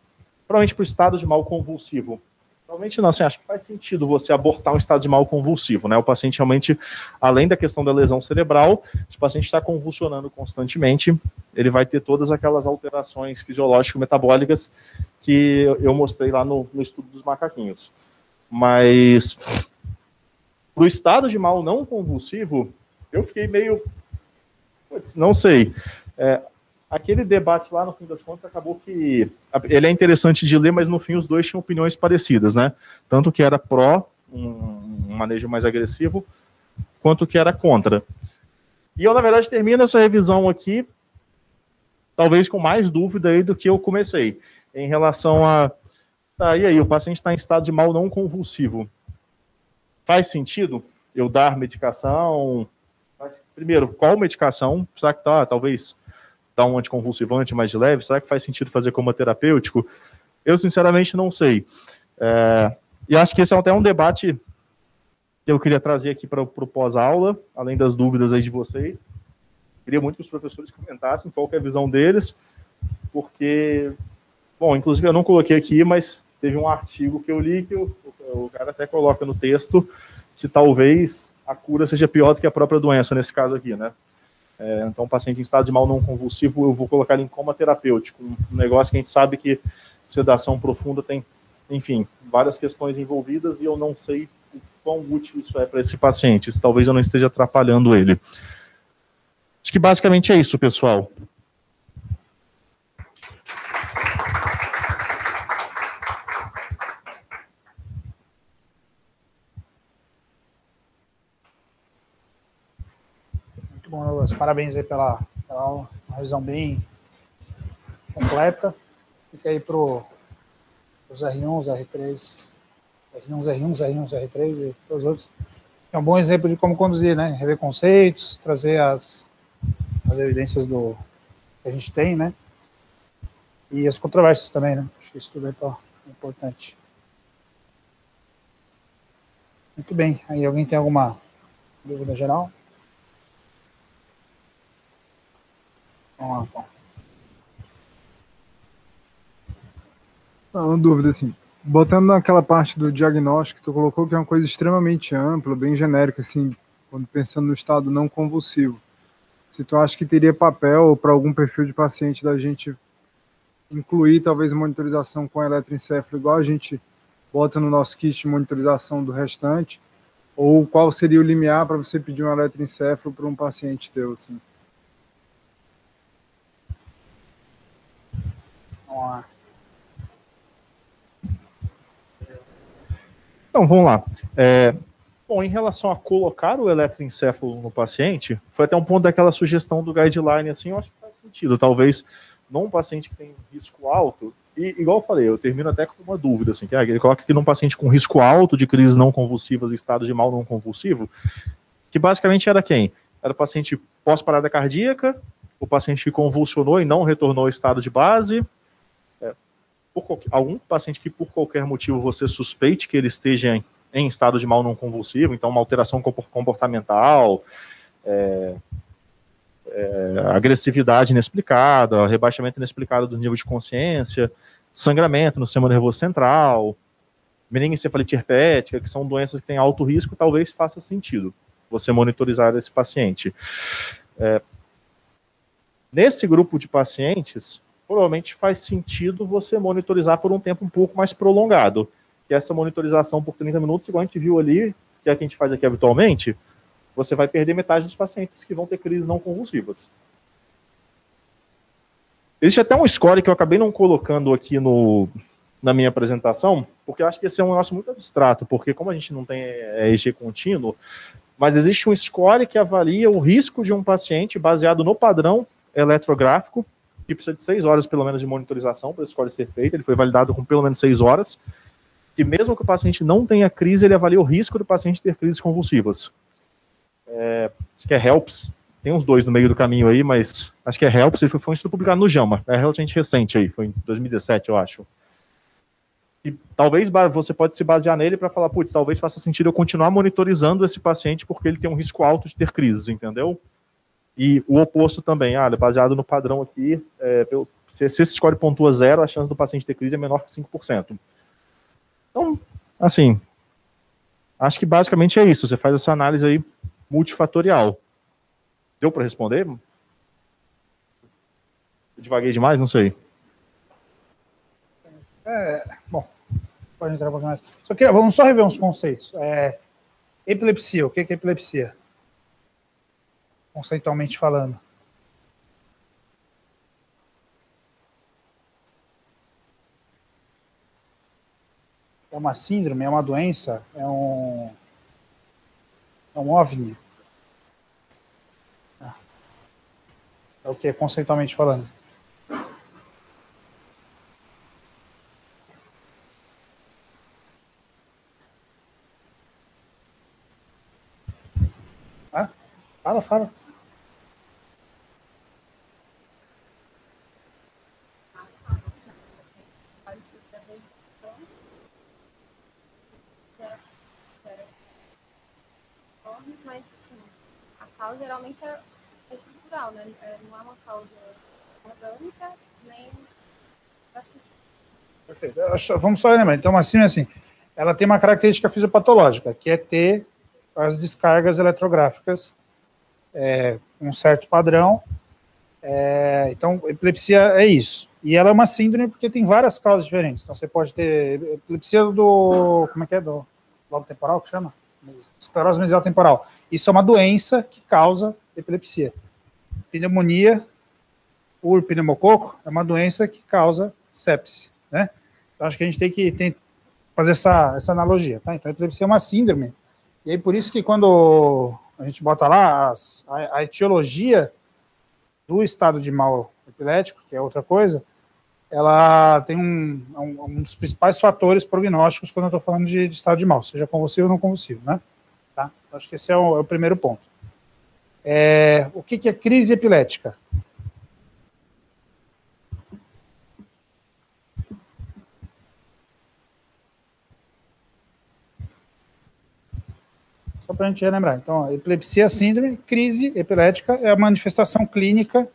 Provavelmente para o estado de mal convulsivo. Provavelmente não, assim, acho que faz sentido você abortar um estado de mal convulsivo, né? O paciente realmente, além da questão da lesão cerebral, se o paciente está convulsionando constantemente, ele vai ter todas aquelas alterações fisiológico-metabólicas que eu mostrei lá no estudo dos macaquinhos. Mas, para o estado de mal não convulsivo, eu fiquei meio, não sei, aquele debate lá, no fim das contas, acabou que ele é interessante de ler, mas no fim os dois tinham opiniões parecidas, né? Tanto que era pró, um manejo mais agressivo, quanto que era contra. E eu, na verdade, termino essa revisão aqui, talvez com mais dúvida aí do que eu comecei, em relação a, e aí, o paciente está em estado de mal não convulsivo. Faz sentido eu dar medicação? Primeiro, qual medicação? Será que talvez dar um anticonvulsivante mais de leve? Será que faz sentido fazer coma terapêutico? Eu, sinceramente, não sei. E acho que esse é até um debate que eu queria trazer aqui para o pós-aula, além das dúvidas aí de vocês. Queria muito que os professores comentassem qual que é a visão deles, porque, bom, inclusive eu não coloquei aqui, mas teve um artigo que eu li que o cara até coloca no texto que talvez a cura seja pior do que a própria doença, nesse caso aqui, né? Então, o paciente em estado de mal não convulsivo, eu vou colocar ele em coma terapêutico, um negócio que a gente sabe que sedação profunda tem, enfim, várias questões envolvidas e eu não sei o quão útil isso é para esse paciente, se talvez eu não esteja atrapalhando ele. Acho que basicamente é isso, pessoal. Bom, Douglas, parabéns aí pela uma revisão bem completa. Fica aí pro os R1, os R3, R1, R1, R1, R3 e todos os outros. É um bom exemplo de como conduzir, né? Rever conceitos, trazer as evidências que a gente tem, né? E as controvérsias também, né? Acho que isso tudo é importante. Muito bem. Aí alguém tem alguma dúvida geral? Vamos lá, então. Uma dúvida, assim, botando naquela parte do diagnóstico, tu colocou que é uma coisa extremamente ampla, bem genérica, assim, quando pensando no estado não convulsivo. Se tu acha que teria papel para algum perfil de paciente da gente incluir, talvez, monitorização com eletroencefalo, igual a gente bota no nosso kit de monitorização do restante, ou qual seria o limiar para você pedir um eletroencefalo para um paciente teu, assim? Vamos lá. Então, vamos lá. Bom, em relação a colocar o eletroencefalo no paciente, foi até um ponto daquela sugestão do guideline, assim, eu acho que faz sentido. Talvez, num paciente que tem risco alto, e igual eu falei, eu termino até com uma dúvida, assim, que ele coloca aqui num paciente com risco alto de crises não convulsivas e estado de mal não convulsivo, que basicamente era quem? Era o paciente pós-parada cardíaca, o paciente que convulsionou e não retornou ao estado de base, algum paciente que por qualquer motivo você suspeite que ele esteja em estado de mal não convulsivo, então uma alteração comportamental, agressividade inexplicada, rebaixamento inexplicado do nível de consciência, sangramento no sistema nervoso central, meningoencefalite herpética, que são doenças que têm alto risco, talvez faça sentido você monitorizar esse paciente. Nesse grupo de pacientes, provavelmente faz sentido você monitorizar por um tempo um pouco mais prolongado. Que essa monitorização por 30 minutos, igual a gente viu ali, que é a que a gente faz aqui habitualmente, você vai perder metade dos pacientes que vão ter crises não convulsivas. Existe até um score que eu acabei não colocando aqui na minha apresentação, porque eu acho que esse é um negócio muito abstrato, porque como a gente não tem EEG contínuo, mas existe um score que avalia o risco de um paciente baseado no padrão eletrográfico, que precisa de 6 horas, pelo menos, de monitorização para esse score ser feito. Ele foi validado com pelo menos 6 horas. E mesmo que o paciente não tenha crise, ele avalia o risco do paciente ter crises convulsivas. Acho que é HELPS. Tem uns dois no meio do caminho aí, mas acho que é HELPS. Ele foi um estudo publicado no JAMA. É relativamente recente aí. Foi em 2017, eu acho. E talvez você pode se basear nele para falar, putz, talvez faça sentido eu continuar monitorizando esse paciente porque ele tem um risco alto de ter crises, entendeu? E o oposto também, baseado no padrão aqui, se esse score pontua 0, a chance do paciente ter crise é menor que 5%. Então, assim, acho que basicamente é isso. Você faz essa análise aí multifatorial. Deu para responder? Eu divaguei demais? Não sei. Bom, pode entrar um pouquinho mais. Vamos só rever uns conceitos. Epilepsia, o que é epilepsia? Conceitualmente falando. É uma síndrome, é uma doença, é um OVNI. É o que é conceitualmente falando. Fala. Mas a causa geralmente é estrutural, né? Não é uma causa orgânica, nem... Perfeito. Vamos só lembrar. Então, uma síndrome assim, ela tem uma característica fisiopatológica, que é ter as descargas eletrográficas um certo padrão. Então, epilepsia é isso. E ela é uma síndrome porque tem várias causas diferentes. Então, você pode ter epilepsia do lobo temporal, que chama? Esclerose mesial temporal. Isso é uma doença que causa epilepsia. Pneumonia por pneumococo é uma doença que causa sepse, né? Então, acho que a gente tem que fazer essa analogia, tá? Então, a epilepsia é uma síndrome. E aí, por isso que quando a gente bota lá a etiologia do estado de mal epilético, que é outra coisa, ela tem um dos principais fatores prognósticos quando eu estou falando de estado de mal, seja convulsivo ou não convulsivo, né? Tá? Acho que esse é o primeiro ponto. O que é crise epilética? Só para a gente relembrar. Então, epilepsia, síndrome, crise epilética é a manifestação clínica,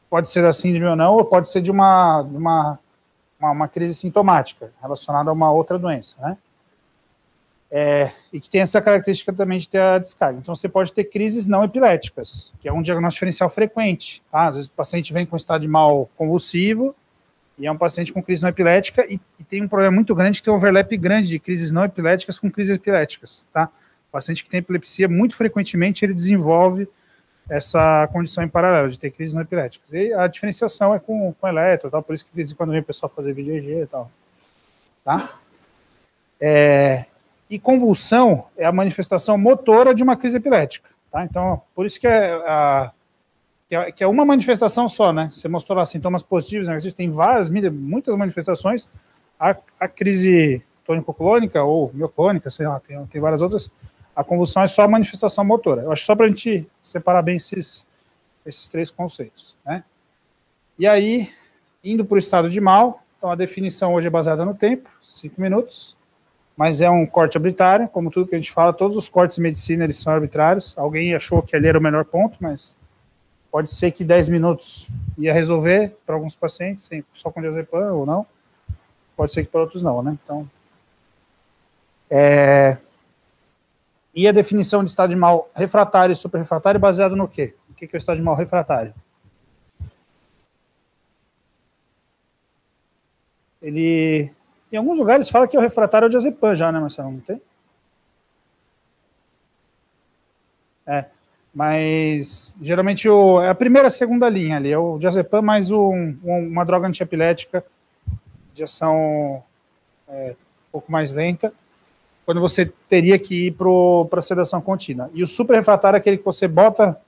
pode ser da síndrome ou não, ou pode ser de uma crise sintomática, relacionada a uma outra doença, né? E que tem essa característica também de ter a descarga. Então, você pode ter crises não epiléticas, que é um diagnóstico diferencial frequente, tá? Às vezes o paciente vem com estado de mal convulsivo, e é um paciente com crise não epilética, e tem um problema muito grande, que tem um overlap grande de crises não epiléticas com crises epiléticas, tá? O paciente que tem epilepsia, muito frequentemente, ele desenvolve essa condição em paralelo, de ter crises não epiléticas. E a diferenciação é com eletro, tal, por isso que de vez em quando vem o pessoal fazer vídeo EEG e tal. Tá? E convulsão é a manifestação motora de uma crise epilética. Tá? Então, por isso que é uma manifestação só, né? Você mostrou lá sintomas positivos, né? Existem muitas manifestações. A crise tônico-clônica ou mioclônica, sei lá, tem várias outras. A convulsão é só a manifestação motora. Eu acho só para a gente separar bem esses três conceitos, né? E aí, indo para o estado de mal, então a definição hoje é baseada no tempo, 5 minutos, mas é um corte arbitrário, como tudo que a gente fala, todos os cortes de medicina, eles são arbitrários. Alguém achou que ali era o melhor ponto, mas pode ser que 10 minutos ia resolver para alguns pacientes, só com diazepam ou não. Pode ser que para outros não, né? Então, e a definição de estado de mal refratário e superrefratário baseado no quê? O que é o estado de mal refratário? Ele, em alguns lugares, fala que é o refratário ao diazepam já, né, Marcelo? Não tem? Mas geralmente é a primeira e a segunda linha ali, é o diazepam mais uma droga antiepilética de ação um pouco mais lenta, quando você teria que ir para a sedação contínua. E o superrefratário é aquele que você bota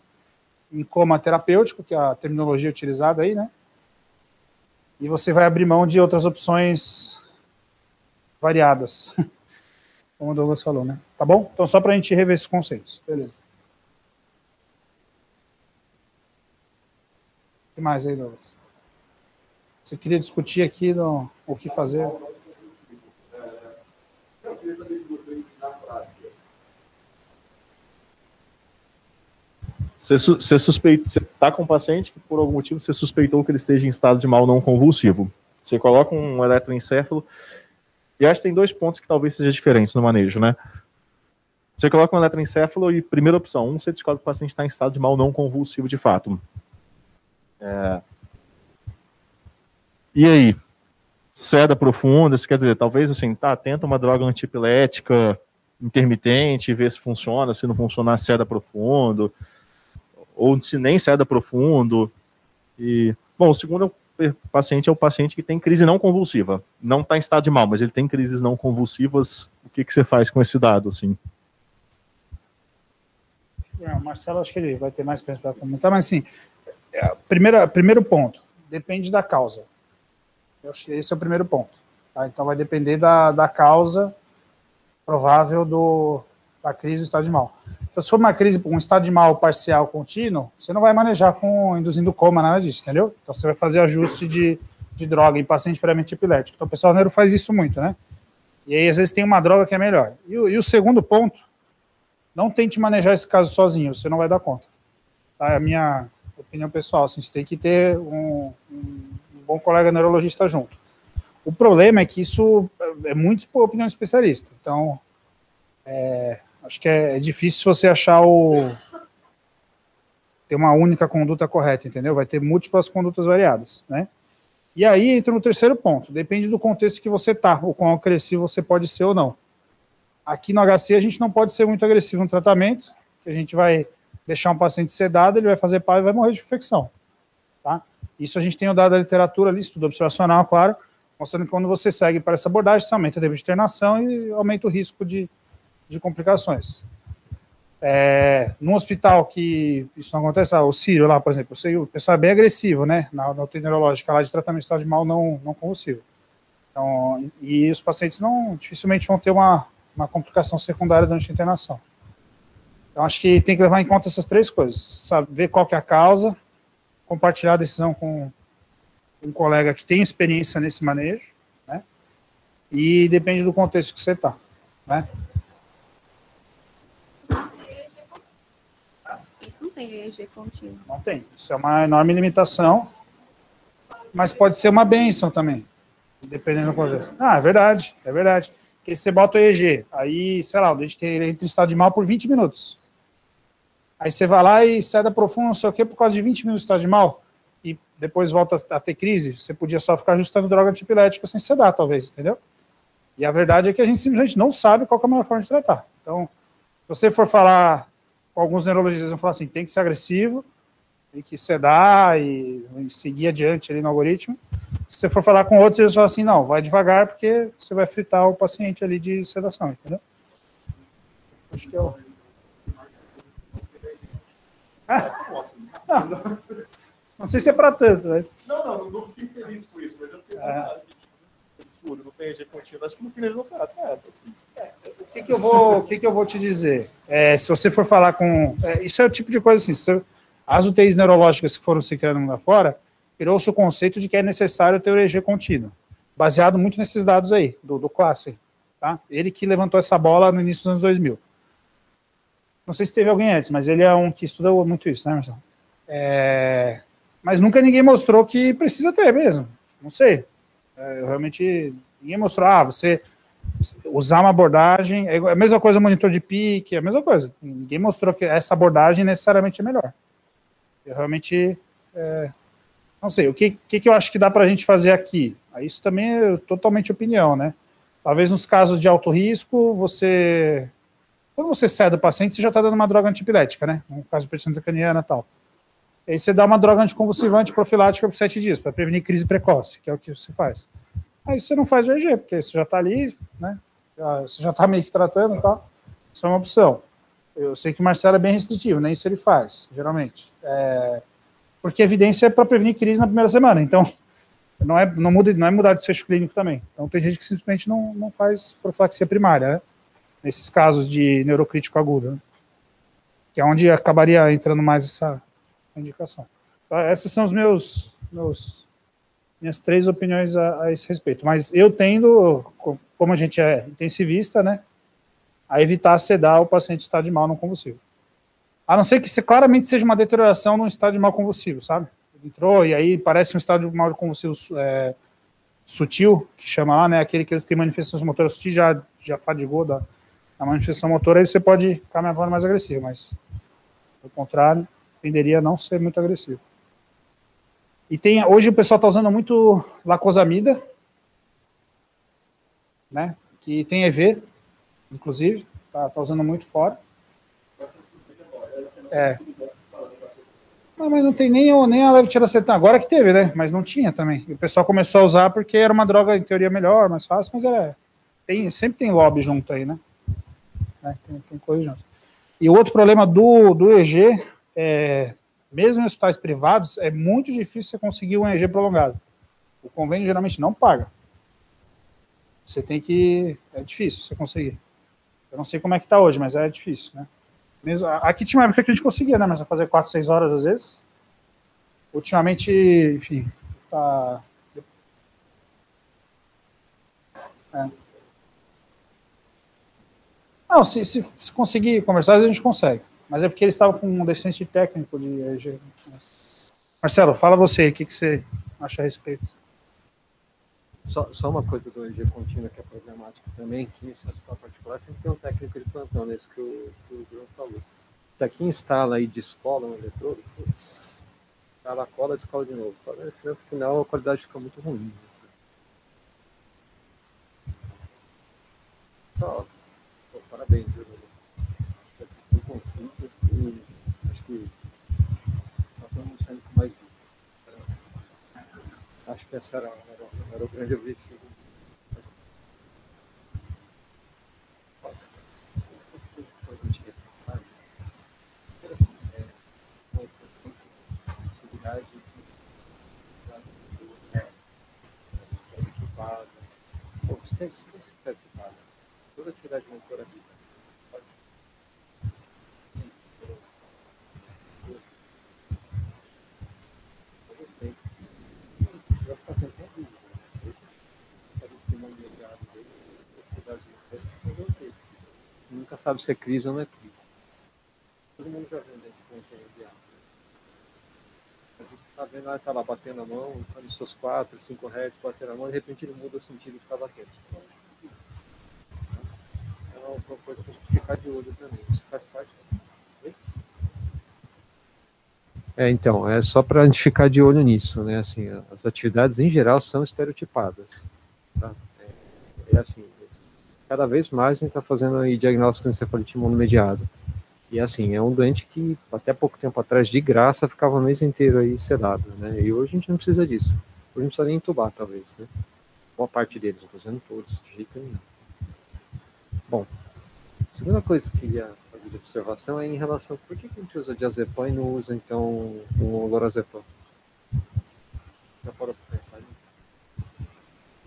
em coma terapêutico, que é a terminologia utilizada aí, né? E você vai abrir mão de outras opções variadas, como o Douglas falou, né? Tá bom? Então, só para a gente rever esses conceitos. Beleza. O que mais aí, Douglas? Você queria discutir aqui o que fazer? Eu queria saber de vocês na prática. Você está com um paciente que, por algum motivo, você suspeitou que ele esteja em estado de mal não convulsivo. Você coloca um eletroencéfalo, e acho que tem 2 pontos que talvez sejam diferentes no manejo, né? Você coloca um eletroencéfalo e, primeira opção, você descobre que o paciente está em estado de mal não convulsivo de fato. E aí? Seda profunda, isso quer dizer, talvez assim, tenta uma droga antiepilética intermitente, ver se funciona, se não funcionar, seda profundo, ou se nem seda profundo. E, bom, o segundo paciente é o paciente que tem crise não convulsiva, não está em estado de mal, mas ele tem crises não convulsivas. O que você faz com esse dado, assim? O Marcelo, acho que ele vai ter mais coisa para comentar, mas assim, primeiro ponto, depende da causa. Esse é o primeiro ponto. Tá? Então, vai depender da causa provável da crise do estado de mal. Então, se for uma crise, um estado de mal parcial contínuo, você não vai manejar induzindo coma, nada disso, entendeu? Então, você vai fazer ajuste de droga em paciente previamente epilético. Então, o pessoal neuro faz isso muito, né? E aí, às vezes, tem uma droga que é melhor. E o segundo ponto, não tente manejar esse caso sozinho, você não vai dar conta. Tá? É a minha opinião pessoal, assim, você tem que ter um bom colega neurologista junto. O problema é que isso é muito por opinião de especialista. Então, acho que é difícil você achar ter uma única conduta correta, entendeu? Vai ter múltiplas condutas variadas, né? E aí entra no terceiro ponto. Depende do contexto que você está, o quão agressivo você pode ser ou não. Aqui no HC a gente não pode ser muito agressivo no tratamento, que a gente vai deixar um paciente sedado, ele vai fazer pau e vai morrer de infecção. Tá? Isso a gente tem o dado da literatura ali, estudo observacional, claro, mostrando que quando você segue para essa abordagem, você aumenta o tempo de internação e aumenta o risco de complicações. Num hospital que isso não acontece, o Sírio lá, por exemplo, eu sei, o pessoal é bem agressivo, né? Na UTI neurológica lá de tratamento de estado de mal não convulsivo. Então, e os pacientes dificilmente vão ter uma complicação secundária durante a internação. Então, acho que tem que levar em conta essas três coisas. Saber qual que é a causa, compartilhar a decisão com um colega que tem experiência nesse manejo, né? E depende do contexto que você está, né? Isso não tem EEG contínuo. Não tem. Isso é uma enorme limitação, mas pode ser uma bênção também, dependendo do contexto. É verdade, é verdade. Porque você bota o EEG, aí, sei lá, o dente entra em estado de mal por 20 minutos. Aí você vai lá e ceda profundo, não sei o quê, por causa de 20 minutos de estado de mal, e depois volta a ter crise, você podia só ficar ajustando droga antipilética sem sedar, talvez, entendeu? E a verdade é que a gente simplesmente não sabe qual que é a melhor forma de tratar. Então, se você for falar com alguns neurologistas, vão falar assim, tem que ser agressivo, tem que sedar e seguir adiante ali no algoritmo. Se você for falar com outros, eles falam assim, não, vai devagar, porque você vai fritar o paciente ali de sedação, entendeu? Acho que eu... Não sei se é para tanto, mas... Não fiquei feliz com isso, mas eu fiquei absurdo, não tem EEG contínuo, acho que no fim ele não tá, assim. O que eu vou te dizer? Se você for falar com... isso é o tipo de coisa assim, as UTIs neurológicas que foram se criando lá fora, criou-se o conceito de que é necessário ter o EEG contínuo, baseado muito nesses dados aí, do Classen, tá? Ele que levantou essa bola no início dos anos 2000. Não sei se teve alguém antes, mas ele é um que estuda muito isso, né, Marcelo? Mas nunca ninguém mostrou que precisa ter mesmo. Não sei. Realmente, ninguém mostrou, você usar uma abordagem, é a mesma coisa monitor de pique, é a mesma coisa. Ninguém mostrou que essa abordagem necessariamente é melhor. Eu realmente não sei. O que eu acho que dá para a gente fazer aqui? Isso também é totalmente opinião, né? Talvez nos casos de alto risco, quando você cede o paciente, você já está dando uma droga antipilética, né? No caso de hipertensão intracraniana e tal. Aí você dá uma droga anticonvulsivante profilática por 7 dias, para prevenir crise precoce, que é o que você faz. Aí você não faz o EEG, porque você já está ali, né? Você já está meio que tratando e tal. Isso é uma opção. Eu sei que o Marcelo é bem restritivo, nem isso ele faz, geralmente. Porque a evidência é para prevenir crise na primeira semana, então não é mudar desfecho clínico também. Então tem gente que simplesmente não faz profilaxia primária, né? Nesses casos de neurocrítico agudo, né? Que é onde acabaria entrando mais essa indicação. Então, essas são minhas 3 opiniões a esse respeito. Mas eu tendo, como a gente é intensivista, né, a evitar sedar o paciente em estado de mal não convulsivo. A não ser que isso claramente seja uma deterioração num estado de mal convulsivo, sabe? Entrou e aí parece um estado de mal convulsivo sutil, que chama lá, né, aquele que eles têm manifestações motoras sutis, já fadigou da manifestação motora, aí você pode caminhar de forma mais agressiva, mas, ao contrário, tenderia a não ser muito agressivo. E hoje o pessoal está usando muito lacosamida, né, que tem EV, inclusive, está usando muito fora. Não, mas não tem nem a levetiracetam, agora que teve, né, mas não tinha também. E o pessoal começou a usar porque era uma droga, em teoria, melhor, mais fácil, mas sempre tem lobby junto aí, né? Tem coisa junto. E o outro problema do EEG mesmo em hospitais privados, é muito difícil você conseguir um EEG prolongado. O convênio geralmente não paga. Você tem que... É difícil você conseguir. Eu não sei como é que está hoje, mas é difícil, né? Aqui tinha uma época que a gente conseguia, né? Mas vai fazer 4, 6 horas às vezes. Ultimamente, enfim, tá... Não, se conseguir conversar, a gente consegue. Mas é porque eles estavam com um deficiente técnico de EEG. Marcelo, fala você, o que você acha a respeito? Só uma coisa do EEG contínuo que é problemática também, que nesse hospital particular sempre tem um técnico de plantão, nesse que o Bruno falou. Daqui instala aí de escola um eletrodo, ela cola, descola de novo. No final a qualidade fica muito ruim. Parabéns, Bruno. Acho que é muito conciso e acho que nós estamos saindo com mais vida. Acho que essa era o grande objetivo. reais de estereotipada. Pô, você tem estereotipada. Toda atividade motora aqui. Vai ficar sem tempo. Nunca sabe se é crise ou não é crise. Todo mundo já vê dentro de imediato. A gente está vendo, ele está lá batendo a mão, quando os seus 4, 5 Hz batendo a mão, de repente ele muda o sentido e fica batendo. É uma coisa para a gente ficar de olho também. Isso faz parte. Então, é só para a gente ficar de olho nisso, né? Assim, as atividades em geral são estereotipadas. Tá? É assim, cada vez mais a gente está fazendo aí diagnóstico de encefalite imunomediado. E assim, é um doente que até pouco tempo atrás, de graça, ficava o mês inteiro aí sedado, né? E hoje a gente não precisa disso. Hoje não precisa nem entubar, talvez, né? Boa parte deles, não estou dizendo todos, de jeito nenhum. Bom, a segunda coisa que eu queria fazer de observação é em relação a por que a gente usa diazepam e não usa, então, o lorazepam. Já parou para pensar nisso?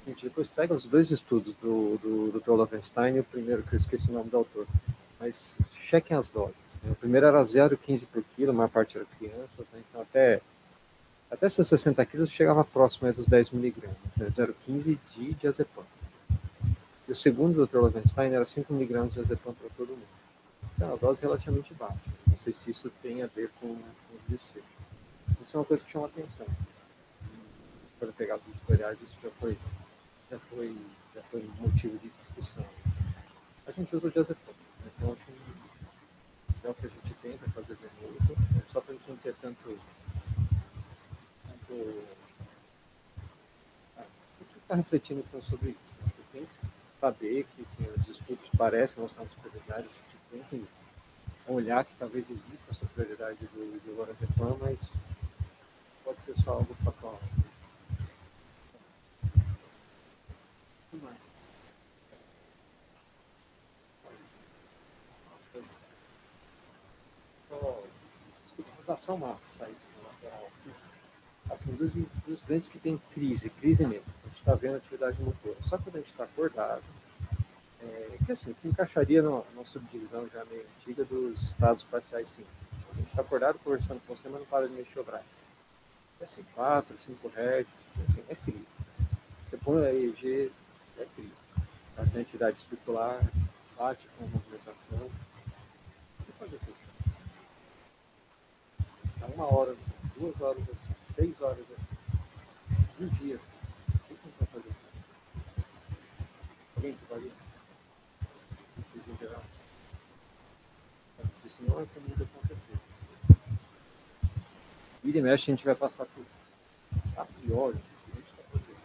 A gente depois pega os dois estudos do Dr. Lovenstein e o primeiro, que eu esqueci o nome do autor. Mas chequem as doses. Né? O primeiro era 0,15 por quilo, a maior parte era crianças, né? Então até seus 60 quilos chegava próximo dos 10 miligramas, né? 0,15 de diazepam. E o segundo do Dr. Lovenstein era 5 miligramas de diazepam para todo mundo. Então, a dose relativamente baixa. Não sei se isso tem a ver com os desfechos. Isso é uma coisa que chama atenção. Para pegar os editoriais, isso já foi motivo de discussão. A gente usa o diazepam. Então, acho que é o que a gente tenta fazer muito, só para a gente não ter tanto está refletindo então sobre isso. Né? Você tem que saber que os estudos parecem mostrar uma superioridade, a gente tem que olhar que talvez exista a superioridade do lorazepam, mas pode ser só algo fatal. O que mais? Vou dar só uma saída lateral aqui. Assim, dos dentes que tem crise mesmo. A gente está vendo atividade motora. Só que quando a gente está acordado, que assim, se encaixaria numa subdivisão já meio antiga dos estados parciais simples. A gente está acordado conversando com você, mas não para de mexer o braço. É assim, 4, 5 Hz, assim, é crise. Você põe a EEG, é crise. A atividade especular, bate com movimentação. O que pode acontecer? Tá 1 hora assim, 2 horas assim, 6 horas assim, 1 dia assim. O que você vai fazer? Alguém que varia? Isso em geral? Isso não é comum de acontecer. Vira e mexe, a gente vai passar por isso. A priori, a gente vai fazer.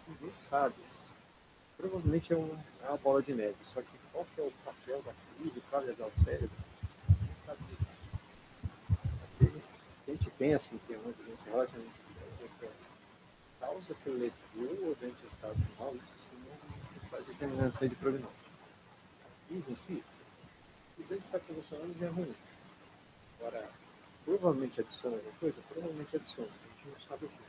Ninguém sabe. Provavelmente é uma bola de neve. Só que qual que é o papel da crise para lesar o cérebro? Ninguém sabe disso. A gente tem assim, que é uma doença relativamente causa que levou o dente ao estado normal, isso não faz determinância de prognóstico. A crise em si, o dente está convulsionando já é ruim. Agora, provavelmente adiciona alguma coisa? Provavelmente adiciona. A gente não sabe o que.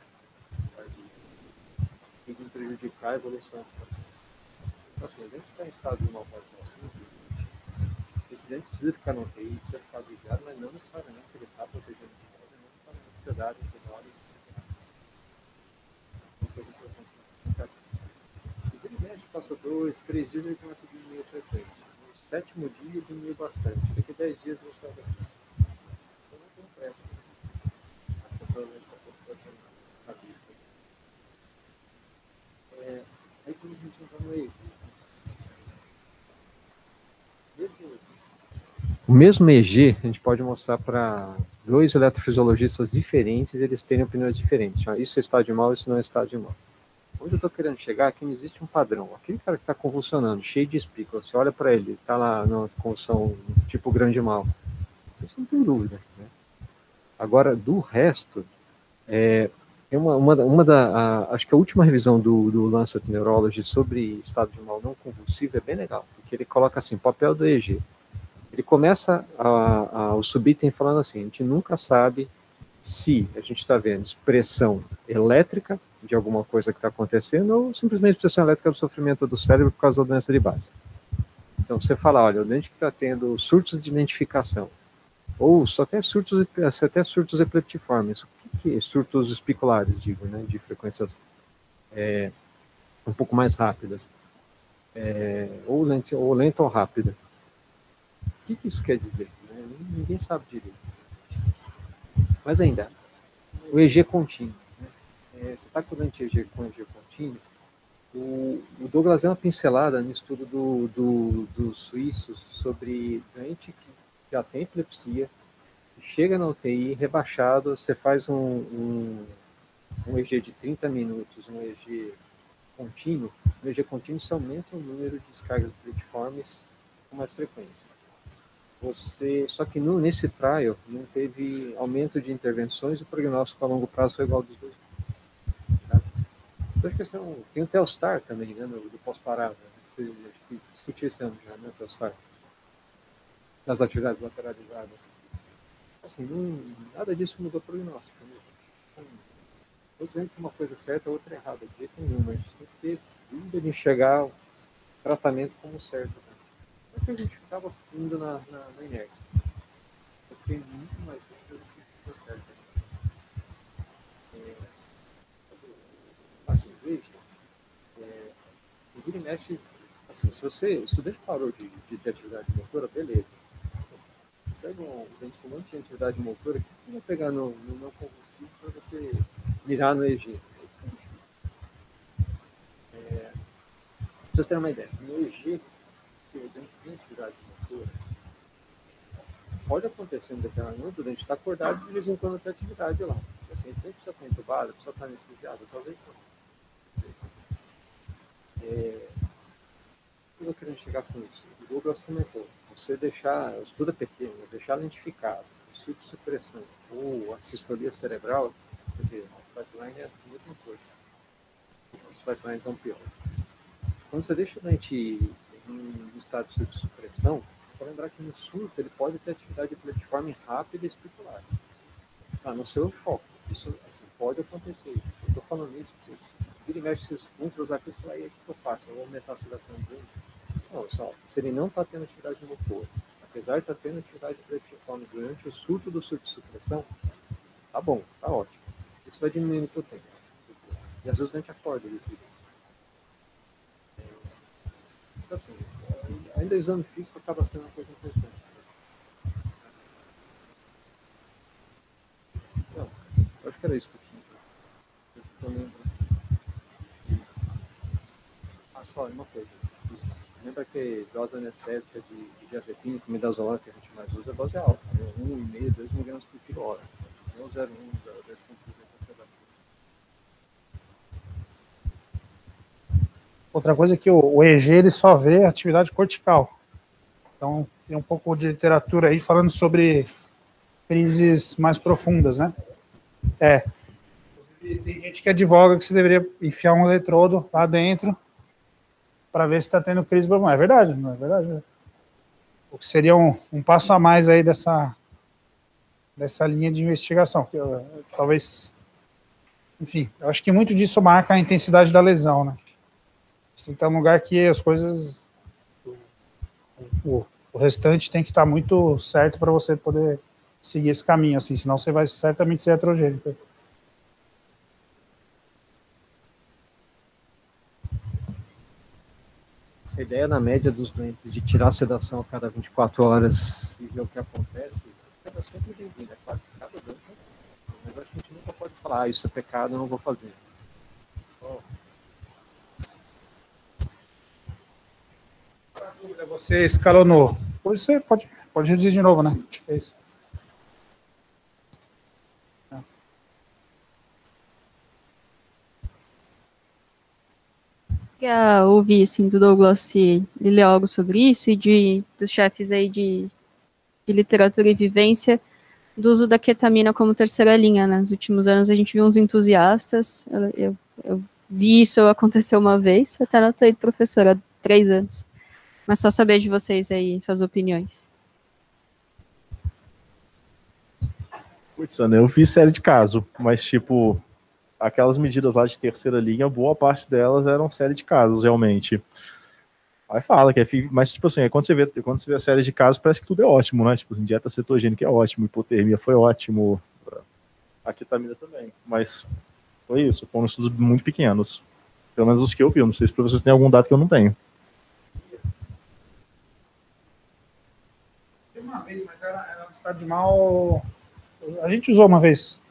Tem que prejudicar a evolução do paciente. Então, assim, o dente está em estado de mal esse dente precisa ficar no UTI, precisa ficar vigiado, mas não necessariamente se ele está protegendo de moda, não necessariamente precisa dar antibiotico. Ele mexe, passa 2, 3 dias, ele começa a diminuir a frequência. No 7º dia, diminuiu bastante. Daqui a 10 dias, você sabe. Então, não tem pressa. A pessoa vai estar na vista. Aí, quando a gente entra no EEG, o mesmo EEG, a gente pode mostrar para 2 eletrofisiologistas diferentes e eles terem opiniões diferentes. Isso é estado de mal, isso não é estado de mal. Onde eu estou querendo chegar é que não existe um padrão. Aquele cara que está convulsionando, cheio de espícula, você olha para ele, está lá numa convulsão tipo grande mal. Isso não tem dúvida. Né? Agora, do resto, acho que a última revisão do Lancet Neurology sobre estado de mal não convulsivo é bem legal, porque que ele coloca assim, papel do EEG. Ele começa o subitem falando assim, a gente nunca sabe se a gente está vendo expressão elétrica de alguma coisa que está acontecendo ou simplesmente expressão elétrica do sofrimento do cérebro por causa da doença de base. Então, você fala, olha, o dente que está tendo surtos de identificação, ou só até surtos epileptiformes, o que é surtos espiculares, digo, né, de frequências um pouco mais rápidas, ou lenta ou rápida. O que isso quer dizer? Né? Ninguém sabe direito. Mas ainda, o EEG contínuo. Né? Você está com o dente EEG com EEG contínuo, o Douglas deu uma pincelada no estudo dos suíços sobre doente que já tem epilepsia, chega na UTI, rebaixado, você faz um EEG de 30 minutos, um EEG contínuo, no EEG contínuo você aumenta o número de descargas epileptiformes com mais frequência. Só que nesse trial não teve aumento de intervenções e o prognóstico a longo prazo foi igual dos dois. Tá? Então, acho que tem o Telstar também, né, do pós-parada. Você discutiu esse ano já, né, o Telstar? Das atividades lateralizadas. Assim, nada disso mudou o prognóstico. Né? Estou dizendo que uma coisa é certa, a outra é errada. De jeito nenhum, mas a gente tem que ter dúvida de enxergar o tratamento como certo. Né? Porque a gente ficava indo na inércia. Eu fiquei muito mais dúvida do que foi certo. Assim, veja, o vira e mexe, assim, se o estudante parou de ter atividade motora, beleza. Pega um dente com um monte de atividade motora, que você vai pegar no não convulsivo para você mirar no EEG. Pra vocês terem uma ideia, no EEG, o dente tem atividade motora, pode acontecer em determinado momento, o dente está acordado e de vez em quando tem atividade lá. Assim, ele precisa estar entubado, precisa estar anestesiado, talvez não. O que eu queria chegar com isso? O Douglas comentou, você deixar, o estudo é pequeno, deixar lentificado, o surto de supressão ou a sistolia cerebral, quer dizer, o pipeline é muito importante. Os pipelines estão pior. Quando você deixa o dente em estado de surto de supressão, para lembrar que no surto ele pode ter atividade epileptiforme rápida e especular. No seu foco. Isso assim, pode acontecer. Eu estou falando isso porque vira e mexe esses pontos aqui e falar, e aí o que eu faço? Eu vou aumentar a sedação do dente? Não, só, se ele não está tendo atividade motora, apesar de estar tendo atividade epileptiforme durante o surto do surto de supressão, tá bom, tá ótimo. Isso vai diminuindo o tempo. E às vezes o dente acorda desse jeito. Então assim, ainda o exame físico acaba sendo uma coisa importante. Não, eu acho que era isso que eu tinha. Só uma coisa. Lembra que dose anestésica de diazepina, que midazolam que a gente mais usa, a dose é alta, né? 1,5, 2 mg por quilo hora. Não 0,1 da Outra coisa é que o EEG ele só vê atividade cortical. Então, tem um pouco de literatura aí falando sobre crises mais profundas, né? Tem gente que advoga que você deveria enfiar um eletrodo lá dentro para ver se está tendo crise profunda. É verdade, não é verdade? O que seria um passo a mais aí dessa linha de investigação. Que talvez, enfim, eu acho que muito disso marca a intensidade da lesão, né? Você tem que estar num lugar que as coisas, o restante tem que estar muito certo para você poder seguir esse caminho, assim, senão você vai certamente ser heterogêneo. Essa ideia na média dos doentes de tirar a sedação a cada 24 horas e ver o que acontece, é sempre bem-vinda. É claro que cada doente mas a gente nunca pode falar, isso é pecado, eu não vou fazer. Você escalonou. Depois você pode reduzir de novo, né? Acho que é isso. Queria ouvir assim, do Douglas se ele leu algo sobre isso e dos chefes aí de literatura e vivência do uso da ketamina como terceira linha, né? Nos últimos anos a gente viu uns entusiastas, eu vi isso acontecer uma vez, até anotei professora há 3 anos. Mas só saber de vocês aí, suas opiniões. Putz, Ana, eu fiz série de caso, mas tipo, aquelas medidas lá de terceira linha, boa parte delas eram série de casos, realmente. Aí fala que é, mas tipo assim, quando você vê a série de casos, parece que tudo é ótimo, né? Tipo assim, dieta cetogênica é ótimo, hipotermia foi ótimo, a ketamina também. Mas foi isso, foram estudos muito pequenos. Pelo menos os que eu vi, eu não sei se o professor tem algum dado que eu não tenho. Tem uma vez, mas era um estado de mal. A gente usou uma vez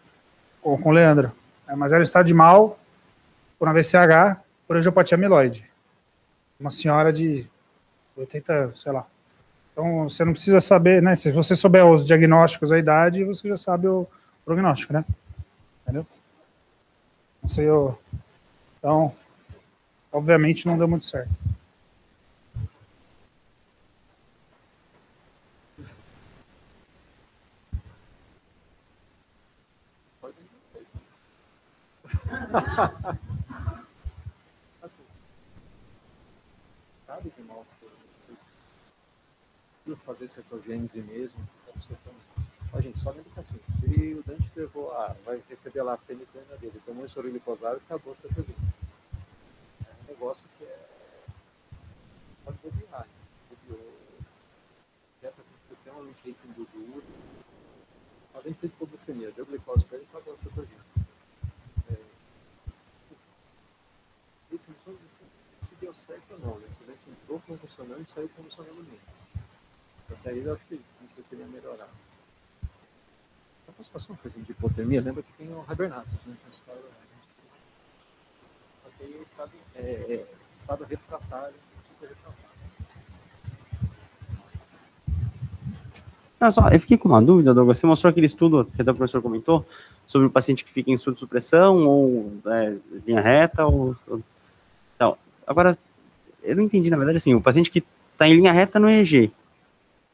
com o Leandro, mas era um estado de mal por uma VCH, por angiopatia amiloide. Uma senhora de 80, sei lá. Então, você não precisa saber, né? Se você souber os diagnósticos, a idade, você já sabe o prognóstico, né? Entendeu? Não sei, então, obviamente não deu muito certo. Assim, sabe que mal fazer cetogênese mesmo? A gente só lembra que assim, se o Dante levou vai receber lá a fenigrana dele, tomou esse oriliposado e acabou a cetogênese. É um negócio que pode bobear, tem uma limpeza do útero, além de hipoglicemia, deu glicose para ele e acabou a cetogênese. Se deu certo ou não, né? Se a gente entrou convulsionando e saiu convulsionando mesmo. Até aí eu acho que seria melhorar. A participação de hipotermia, lembra que tem o Hibernatus, né? Só que aí é estado refratário, super refratário. Eu fiquei com uma dúvida, Douglas. Você mostrou aquele estudo que o professor comentou sobre o paciente que fica em surdo-supressão ou linha reta ou então, agora, eu não entendi, na verdade, assim, o paciente que está em linha reta no EEG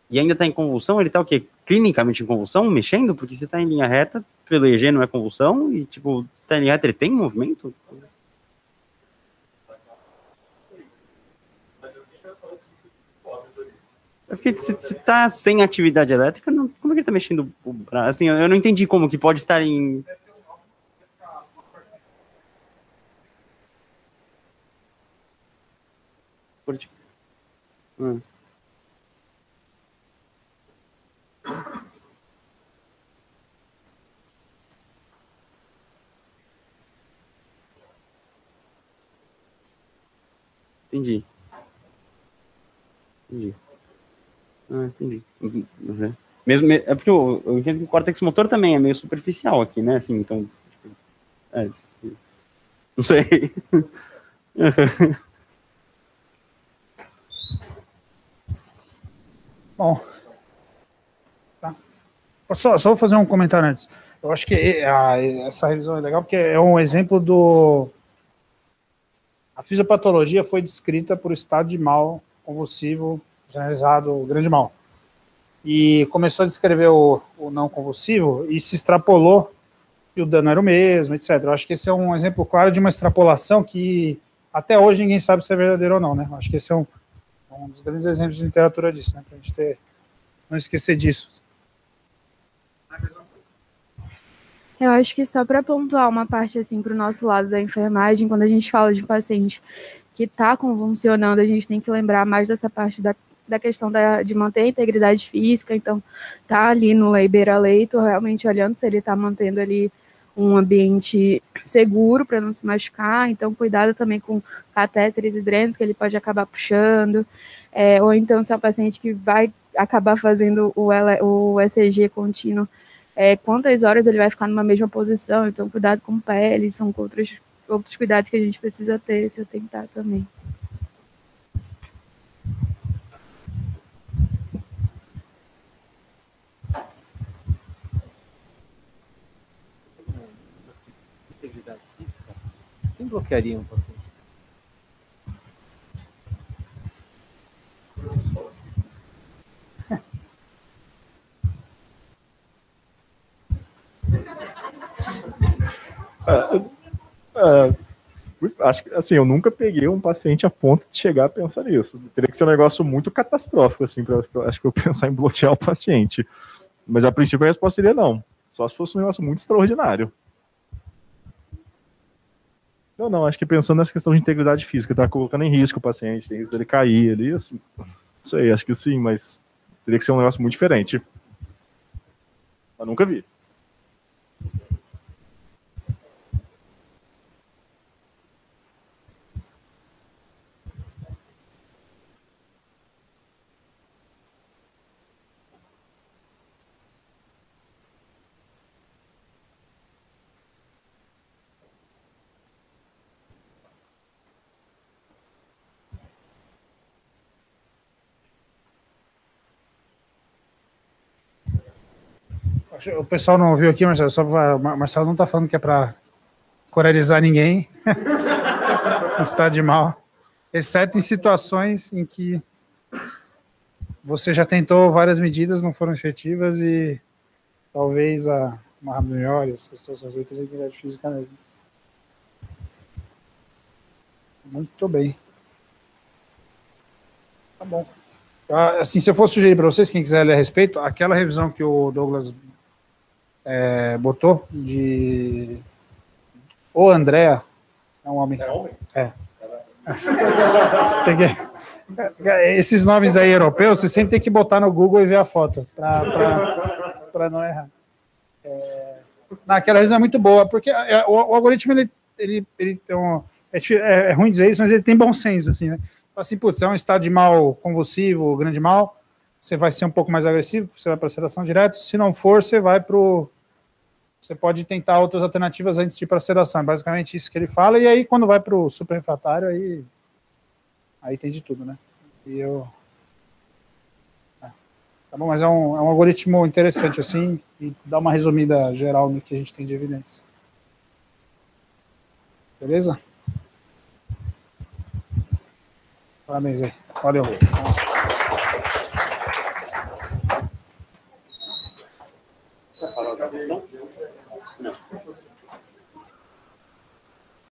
e ainda está em convulsão, ele está o quê? Clinicamente em convulsão, mexendo? Porque se está em linha reta, pelo EEG não é convulsão, e, tipo, se está em linha reta, ele tem movimento? É porque se está sem atividade elétrica, como é que ele está mexendo o braço? Assim, eu não entendi como que pode estar em... Entendi. Entendi. Uhum. Mesmo, é porque eu entendo que o córtex motor também é meio superficial aqui, né? Assim, então, não sei. Bom, tá. Só vou fazer um comentário antes. Eu acho que essa revisão é legal porque é um exemplo a fisiopatologia foi descrita por estado de mal convulsivo generalizado, o grande mal. E começou a descrever o não convulsivo e se extrapolou que o dano era o mesmo, etc. Eu acho que esse é um exemplo claro de uma extrapolação que até hoje ninguém sabe se é verdadeiro ou não, né? Eu acho que esse é um dos grandes exemplos de literatura disso, né? Para a gente não esquecer disso. Eu acho que só para pontuar uma parte assim para o nosso lado da enfermagem, quando a gente fala de paciente que está convulsionando, a gente tem que lembrar mais dessa parte da questão de manter a integridade física, então tá ali no beira-leito, realmente olhando se ele está mantendo ali um ambiente seguro para não se machucar, então cuidado também com catéteres e drenos que ele pode acabar puxando, ou então se é um paciente que vai acabar fazendo o ECG contínuo, quantas horas ele vai ficar numa mesma posição, então cuidado com pele, são outros cuidados que a gente precisa ter, se atentar também. Integridade física, quem bloquearia um paciente? acho que, assim, eu nunca peguei um paciente a ponto de chegar a pensar nisso. Teria que ser um negócio muito catastrófico, assim, acho que eu pensar em bloquear o paciente. Mas a princípio a resposta seria não. Só se fosse um negócio muito extraordinário. Não, acho que pensando nessa questão de integridade física, tá colocando em risco o paciente, tem risco dele cair ali, assim. Isso aí, acho que sim, mas teria que ser um negócio muito diferente. Eu nunca vi. O pessoal não ouviu aqui, Marcelo, Marcelo não está falando que é para coralizar ninguém, está de mal, exceto em situações em que você já tentou várias medidas, não foram efetivas e talvez uma melhor, essas situações aí tem atividade física mesmo. Muito bem. Tá bom. Assim, se eu for sugerir para vocês, quem quiser ler a respeito, aquela revisão que o Douglas botou de o Andréa é um homem. É homem? É. Esses nomes aí europeus, você sempre tem que botar no Google e ver a foto para não errar. Aquela revisão é muito boa, porque o algoritmo ele tem é ruim dizer isso, mas ele tem bom senso, assim, né? Assim, putz, é um estado de mal convulsivo, grande mal, você vai ser um pouco mais agressivo, você vai para a sedação direto, se não for, você pode tentar outras alternativas antes de ir para a sedação, é basicamente isso que ele fala, e aí quando vai para o super refratário, aí tem de tudo, né? Tá bom, mas é um algoritmo interessante, assim, e dá uma resumida geral no que a gente tem de evidência. Beleza? Parabéns aí. Valeu. Quer falar da questão? Não.